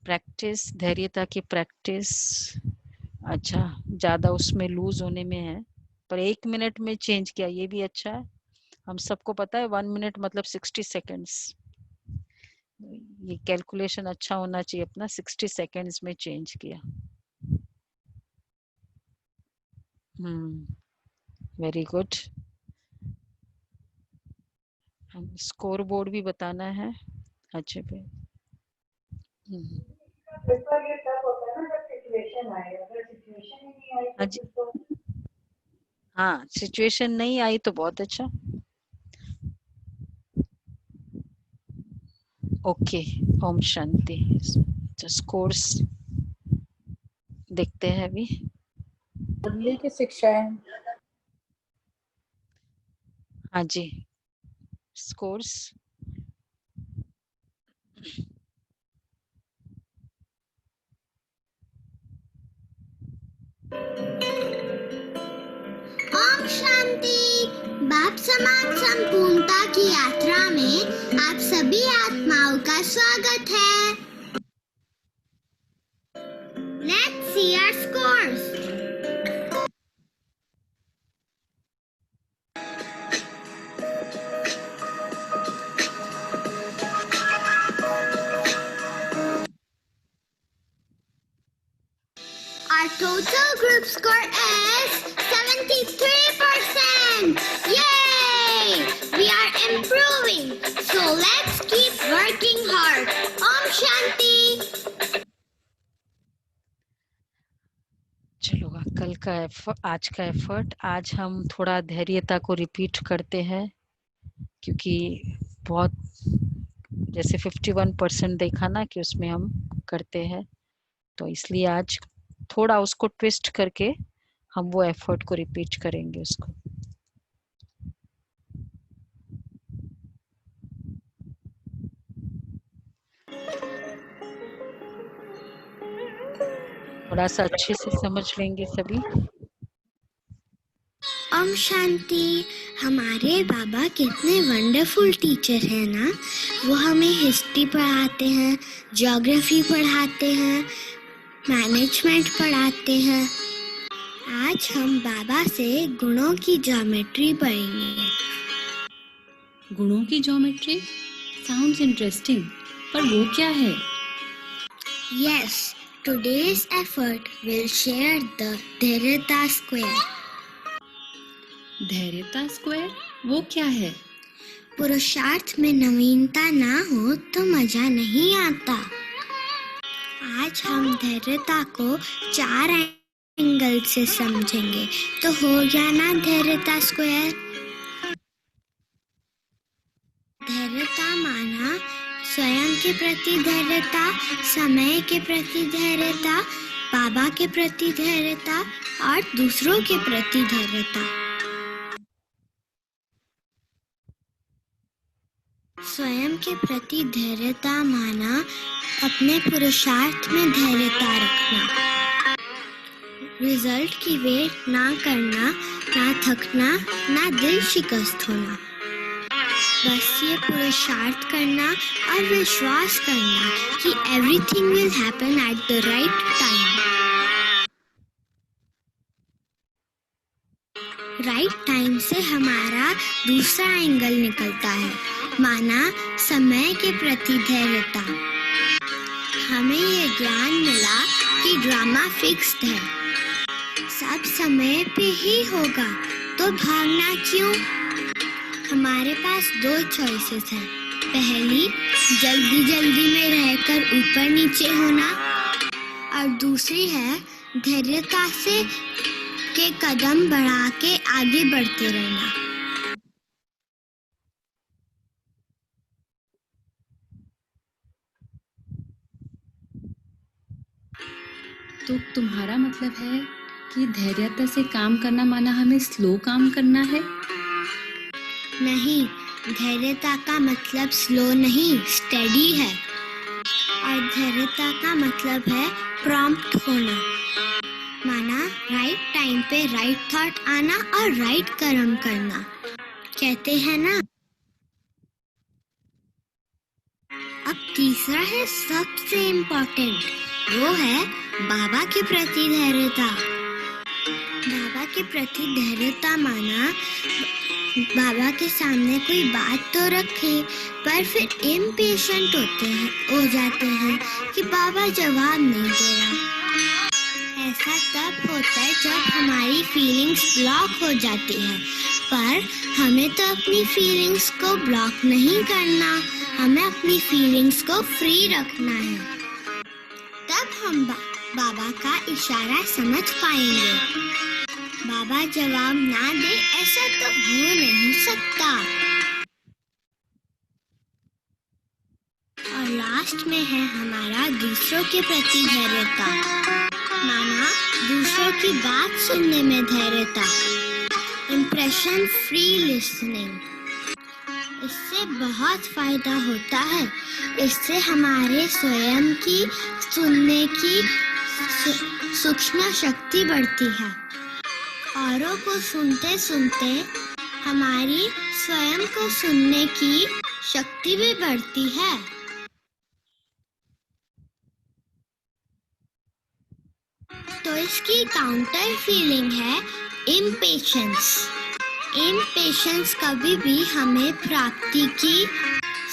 प्रैक्टिस, धैर्यता की प्रैक्टिस, अच्छा ज्यादा उसमें लूज होने में है, पर 1 मिनट में चेंज किया, ये भी अच्छा है। हम सबको पता है 1 मिनट मतलब 60 सेकेंड्स। ये कैलकुलेशन अच्छा होना चाहिए अपना। 60 सेकेंड्स में चेंज किया। Very good. स्कोर बोर्ड भी बताना है। अच्छे पे पेपर ये तब होता है ना जब सिचुएशन आए, अगर सिचुएशन ही नहीं आई तो फिर तो हाँ, सिचुएशन नहीं आई तो बहुत अच्छा। ओके, ओम शांति। स्कोर्स देखते हैं अभी। मुरली की शिक्षाएं। हाँ जी, स्कोर्स। ओम शांति। बाप समाज संपूर्णता की यात्रा में आप सभी आत्माओं का स्वागत है। Let's see our scores. total group score is 73%. Yay! We are improving. So let's keep working hard. Om Shanti. चलो कल का आज का एफर्ट, आज हम थोड़ा धैर्यता को रिपीट करते हैं, क्योंकि बहुत जैसे 51% देखा ना कि उसमें हम करते हैं, तो इसलिए आज थोड़ा उसको ट्विस्ट करके हम वो एफर्ट को रिपीट करेंगे उसको। थोड़ा सा अच्छे से समझ लेंगे सभी। ओम शांति। हमारे बाबा कितने वंडरफुल टीचर हैं ना। वो हमें हिस्ट्री पढ़ाते हैं, ज्योग्राफी पढ़ाते हैं, मैनेजमेंट पढ़ाते हैं। आज हम बाबा से गुणों की ज्योमेट्री पढ़ेंगे। गुणों की ज्योमेट्री साउंड्स इंटरेस्टिंग, पर वो क्या है? Yes, today's effort will share the धैर्यता स्क्वायर। धैर्यता स्क्वायर वो क्या है? पुरुषार्थ में नवीनता ना हो तो मजा नहीं आता। आज हम धैर्यता को 4 एंगल से समझेंगे, तो हो गया ना धैर्यता स्क्वायर। धैर्यता माना स्वयं के प्रति धैर्यता, समय के प्रति धैर्यता, बाबा के प्रति धैर्यता और दूसरों के प्रति धैर्यता। स्वयं के प्रति धैर्यता माना अपने पुरुषार्थ में धैर्यता रखना, रिजल्ट की वेट ना करना, ना थकना, ना दिल शिकस्त होना। बस ये पुरुषार्थ करना और विश्वास करना कि everything will happen at the right time. Right time से हमारा दूसरा एंगल निकलता है, माना समय के प्रति धैर्यता। हमें ये ज्ञान मिला कि ड्रामा फिक्स्ड है, सब समय पे ही होगा, तो भागना क्यों? हमारे पास 2 चॉइसेस हैं। पहली, जल्दी जल्दी में रहकर ऊपर नीचे होना, और दूसरी है धैर्यता से के कदम बढ़ा के आगे बढ़ते रहना। तो तुम्हारा मतलब है कि धैर्यता से काम करना माना हमें स्लो काम करना है? नहीं, धैर्यता का मतलब स्लो नहीं, स्टेडी है। और धैर्यता का मतलब है प्रॉम्प्ट होना, माना राइट टाइम पे राइट थॉट आना और राइट कर्म करना। कहते हैं ना। अब तीसरा है सबसे इम्पोर्टेंट, वो है बाबा के प्रति धैर्यता। बाबा के प्रति धैर्यता माना बाबा के सामने कोई बात तो रखे, पर फिर इम्पेशेंट हो जाते हैं कि बाबा जवाब नहीं दे रहा। ऐसा तब होता है जब हमारी फीलिंग्स ब्लॉक हो जाती है, पर हमें तो अपनी फीलिंग्स को ब्लॉक नहीं करना, हमें अपनी फीलिंग्स को फ्री रखना है। तब हम बाबा का इशारा समझ पाएंगे। बाबा जवाब ना दे ऐसा तो हो नहीं सकता। और लास्ट में है हमारा दूसरों के प्रति धैर्यता, माना दूसरों की बात सुनने में धैर्यता, इम्प्रेशन फ्री लिसनिंग। इससे बहुत फायदा होता है। इससे हमारे स्वयं की सुनने की सूक्ष्म शक्ति बढ़ती है। औरों को सुनते सुनते हमारी स्वयं को सुनने की शक्ति भी बढ़ती है। तो इसकी काउंटर फीलिंग है इम्पेशेंस। इम्पेशेंस कभी भी हमें प्राप्ति की,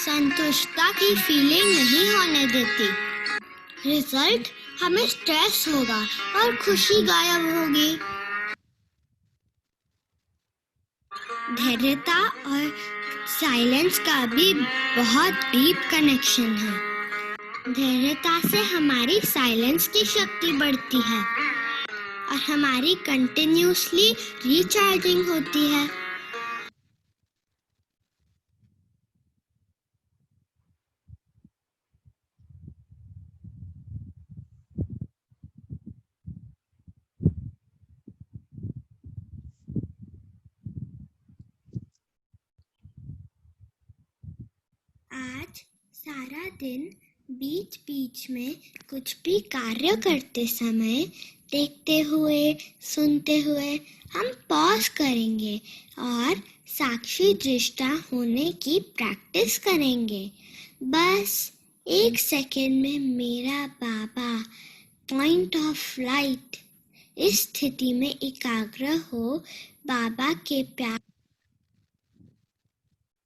संतुष्टता की फीलिंग नहीं होने देती। रिजल्ट हमें स्ट्रेस होगा और खुशी गायब होगी। धैर्यता और साइलेंस का भी बहुत डीप कनेक्शन है। धैर्यता से हमारी साइलेंस की शक्ति बढ़ती है और हमारी कंटिन्यूसली रिचार्जिंग होती है। आज सारा दिन बीच बीच में कुछ भी कार्य करते समय देखते हुए सुनते हुए हम पॉज करेंगे और साक्षी दृष्टा होने की प्रैक्टिस करेंगे। बस 1 सेकेंड में मेरा बाबा पॉइंट ऑफ लाइट इस स्थिति में एकाग्र हो बाबा के प्यार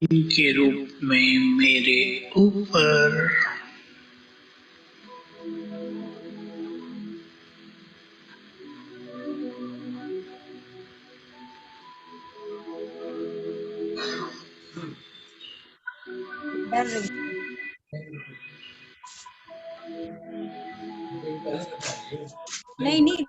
के रूप में मेरे ऊपर नहीं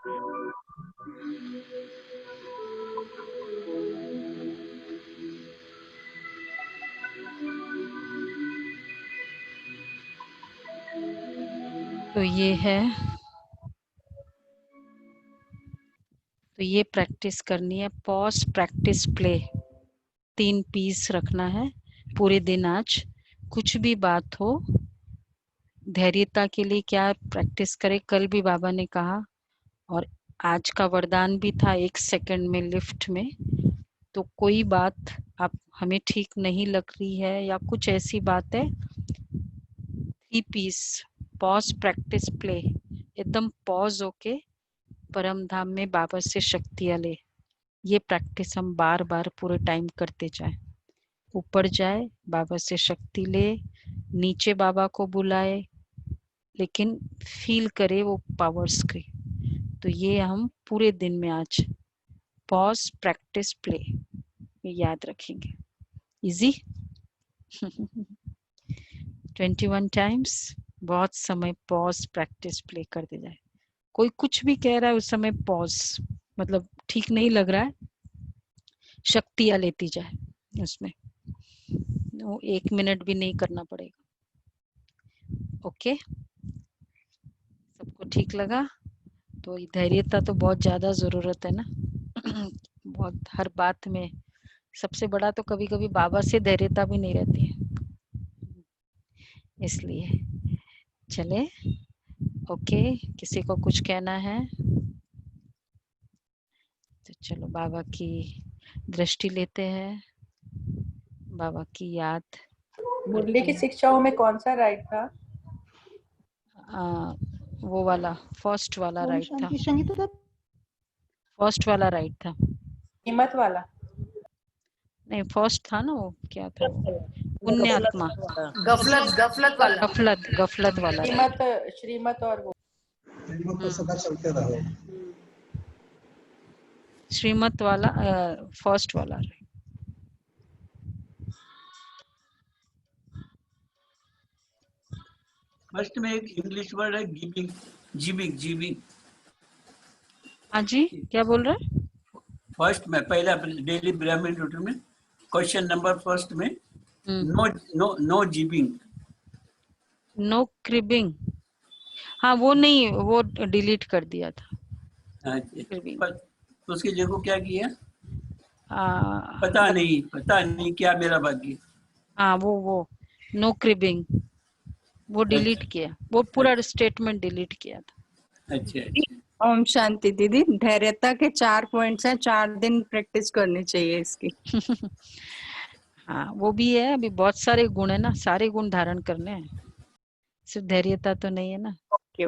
तो ये है, तो ये प्रैक्टिस करनी है। पॉज, प्रैक्टिस, प्ले, 3 पीस रखना है पूरे दिन। आज कुछ भी बात हो, धैर्यता के लिए क्या प्रैक्टिस करें, कल भी बाबा ने कहा, और आज का वरदान भी था 1 सेकंड में लिफ्ट में। तो कोई बात आप हमें ठीक नहीं लग रही है या कुछ ऐसी बात है, 3 पीस, पॉज, प्रैक्टिस, प्ले, एकदम पॉज होके परम धाम में बाबा से शक्तियाँ ले। ये प्रैक्टिस हम बार बार पूरे टाइम करते जाए। ऊपर जाए, बाबा से शक्ति ले, नीचे बाबा को बुलाए, लेकिन फील करे वो पावर्स की। तो ये हम पूरे दिन में आज पॉज, प्रैक्टिस, प्ले याद रखेंगे। इजी 21 टाइम्स, बहुत समय पॉज, प्रैक्टिस, प्ले करते जाए। कोई कुछ भी कह रहा है उस समय पॉज, मतलब ठीक नहीं लग रहा है, शक्तियाँ लेती जाए उसमें। वो 1 मिनट भी नहीं करना पड़ेगा। ओके, सबको ठीक लगा? तो धैर्यता तो बहुत ज्यादा जरूरत है ना बहुत, हर बात में। सबसे बड़ा तो कभी कभी बाबा से धैर्यता भी नहीं रहती है, इसलिए चले। ओके, किसी को कुछ कहना है तो चलो बाबा की दृष्टि लेते हैं, बाबा की याद। मुरली की शिक्षाओं में कौन सा राइट था? वो वाला फर्स्ट वाला राइट था, फर्स्ट वाला राइट था। कीमत वाला नहीं, फर्स्ट था ना, वो क्या था, पुण्य आत्मा, गफलत वाला, गफलत वाला। श्रीमत और वो सदा चलते रहो। श्रीमत वाला फर्स्ट वाला। फर्स्ट में एक इंग्लिश वर्ड है गिविंग, जीविंग। हाँ जी, क्या बोल रहे हैं? फर्स्ट में पहला डेली ब्राह्मण रूटीन में क्वेश्चन नंबर फर्स्ट में नो जीविंग, नो क्रिबिंग। हाँ वो नहीं, वो डिलीट कर दिया था। तो उसकी जगह को क्या किया? पता नहीं क्या मेरा भाग्य। हाँ वो नो क्रिबिंग वो डिलीट किया, वो पूरा स्टेटमेंट डिलीट किया था। अच्छा। ओम शांति दीदी, धैर्यता के 4 पॉइंट्स हैं, 4 दिन प्रैक्टिस करनी चाहिए इसकी। हाँ वो भी है, अभी बहुत सारे गुण है ना, सारे गुण धारण करने हैं, सिर्फ धैर्यता तो नहीं है ना। ओके।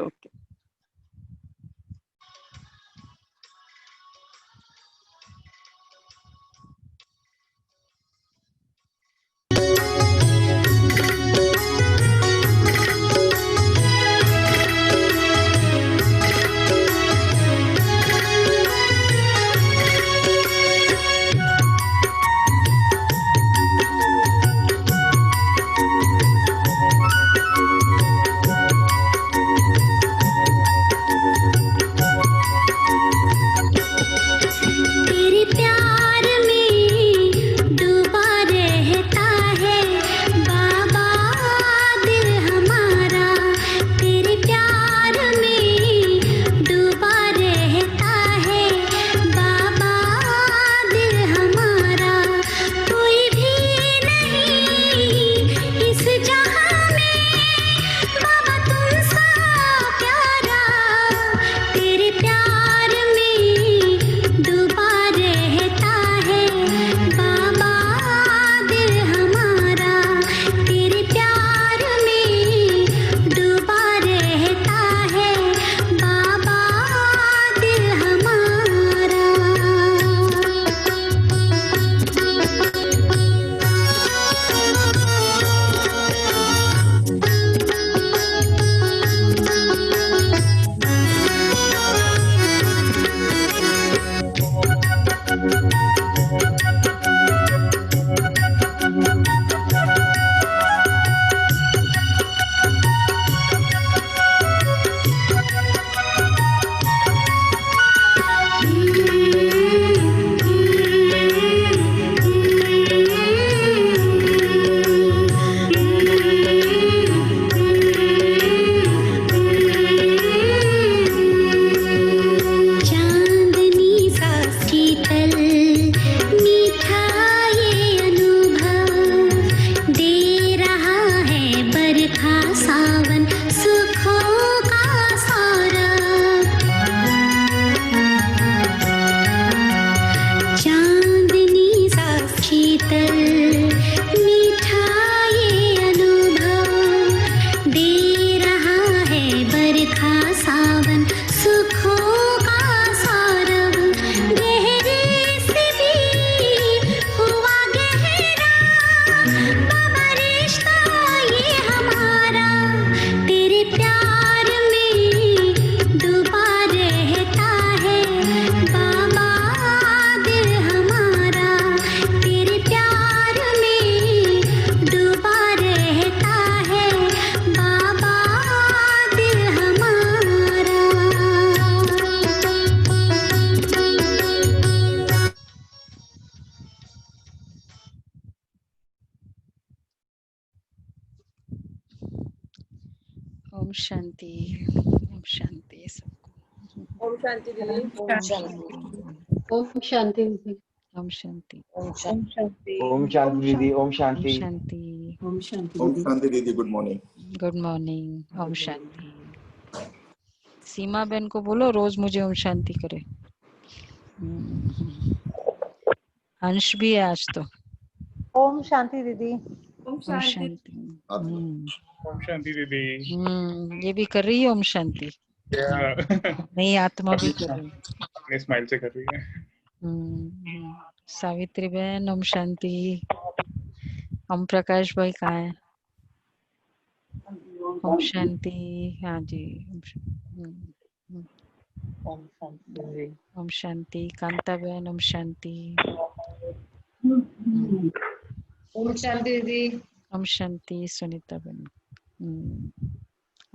ओम शांति सबको। ओम शांति दीदी। ओम शांति। ओम शांति दीदी। ओम शांति। ओम शांति। ओम शांति दीदी। ओम ओम शांति। शांति। ओम शांति ओम दीदी। शांति दीदी, good morning. Good morning. Om शांति। सीमा बहन को बोलो रोज मुझे ओम शांति करे। अंश भी है आज तो। ओम शांति दीदी। ओम शांति। ओम शांति दीदी। ये भी कर रही है ओम शांति। नहीं, आत्मा भी कर रही है। अपने स्माइल से कर रही है। सावित्री बहन ओम शांति। ओम प्रकाश भाई कहाँ है? ओम शांति। हाँ जी। ओम शांति। ओम शांति। कांता बहन ओम शांति। ओम शांति दीदी। ओम शांति। सुनीता बहन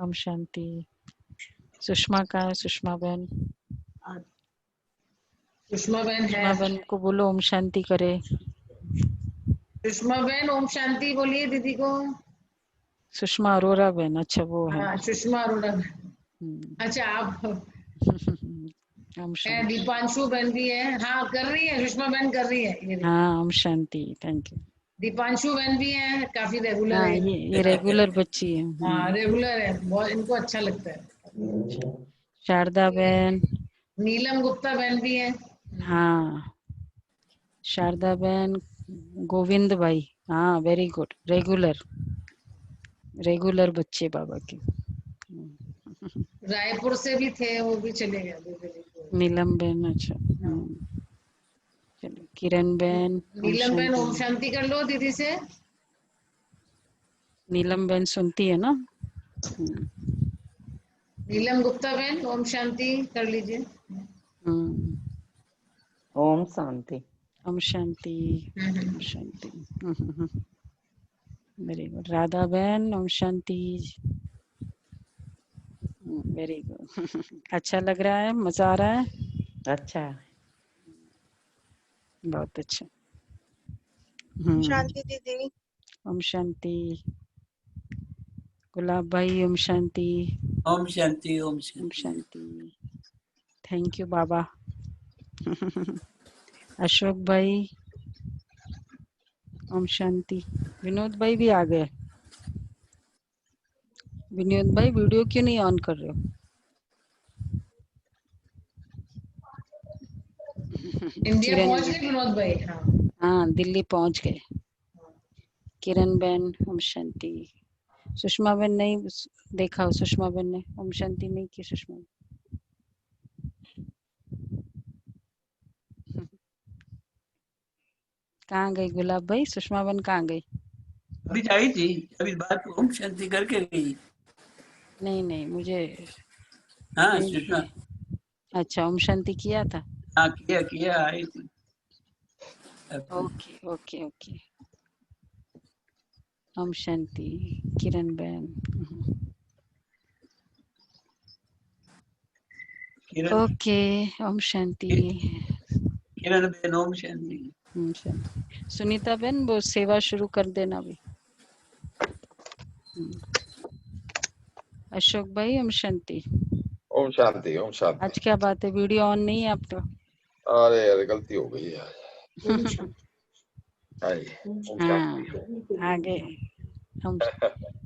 ओम शांति। सुषमा कहाँ है? सुषमा बहन। सुषमा बहन सुषमा है। बहन को बोलो ओम शांति करे। सुषमा बहन ओम शांति बोलिए दीदी को। सुषमा अरोरा बहन, अच्छा वो है। हाँ, सुषमा अरोड़ा बहन। अच्छा आप। ओम शांति। दीपांशु बहन भी है। हाँ कर रही है, सुषमा बहन कर रही है। हाँ ओम शांति। Thank you. दीपांशु बहन भी है, काफी रेगुलर हाँ, है। ये रेगुलर बच्ची है। हाँ रेगुलर है, बहुत इनको अच्छा लगता है। शारदा बहन। नीलम गुप्ता बहन भी है। हाँ शारदा बहन। गोविंद भाई, हाँ वेरी गुड। रेगुलर बच्चे बाबा के। रायपुर से भी थे, वो भी चले गए। नीलम बहन, अच्छा। चलो किरण बहन। नीलम बहन ओम शांति कर लो दीदी से। नीलम बहन सुनती है ना? नीलम गुप्ता बहन ओम शांति कर लीजिए। ओम शांति। ओम शांति। ओम शांति। Very good. राधा बहन ओम शांति। Very good. अच्छा लग रहा है? मजा आ रहा है? अच्छा। बहुत अच्छा। शांति दीदी। ओम शांति। गुलाब भाई ओम शांति। ओम शांति। ओम ओम शांति। थैंक यू बाबा। अशोक भाई ओम शांति। विनोद भाई भी आ गए। विनोद भाई वीडियो क्यों नहीं ऑन कर रहे हो? इंडिया पहुंच गए विनोद भाई। हाँ दिल्ली पहुंच गए। किरण बहन ओम शांति। सुषमा बहन नहीं देखा, सुषमा बहन ने ओम शांति नहीं की। सुषमा कहाँ गई? गुलाब भाई सुषमा बहन कहाँ गई? अभी आई थी, अभी बात ओम शांति करके गई। नहीं मुझे। हाँ सुषमा। अच्छा ओम शांति किया था। हाँ किया आई थी। Okay okay okay. ओम शांति। किरण बहन। ओके ओम शांति। किरण बहन ओम शांति। सुनीता बहन वो सेवा शुरू कर देना भी। अशोक भाई ओम शांति। ओम शांति। ओम शांति। आज क्या बात है, वीडियो ऑन नहीं है आपका? अरे यार गलती हो गई यार। हाँ आ गए हम।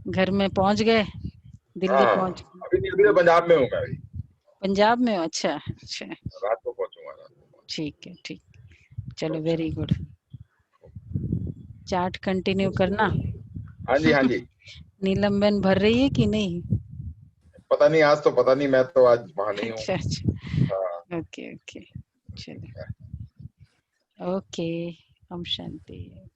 घर में पहुंच गए। दिल्ली पहुंच। अभी दिल्ली पंजाब में हूँ मैं। पंजाब में हो? अच्छा। रात को पहुंचूंगा। ठीक है ठीक। चलो वेरी गुड। चार्ट कंटिन्यू करना। हाँ जी। नीलम बहन भर रही है कि नहीं? पता नहीं, आज तो पता नहीं, मैं तो आज वहां नहीं हूँ। अच्छा। ओके चलो ओके। ओम शांति।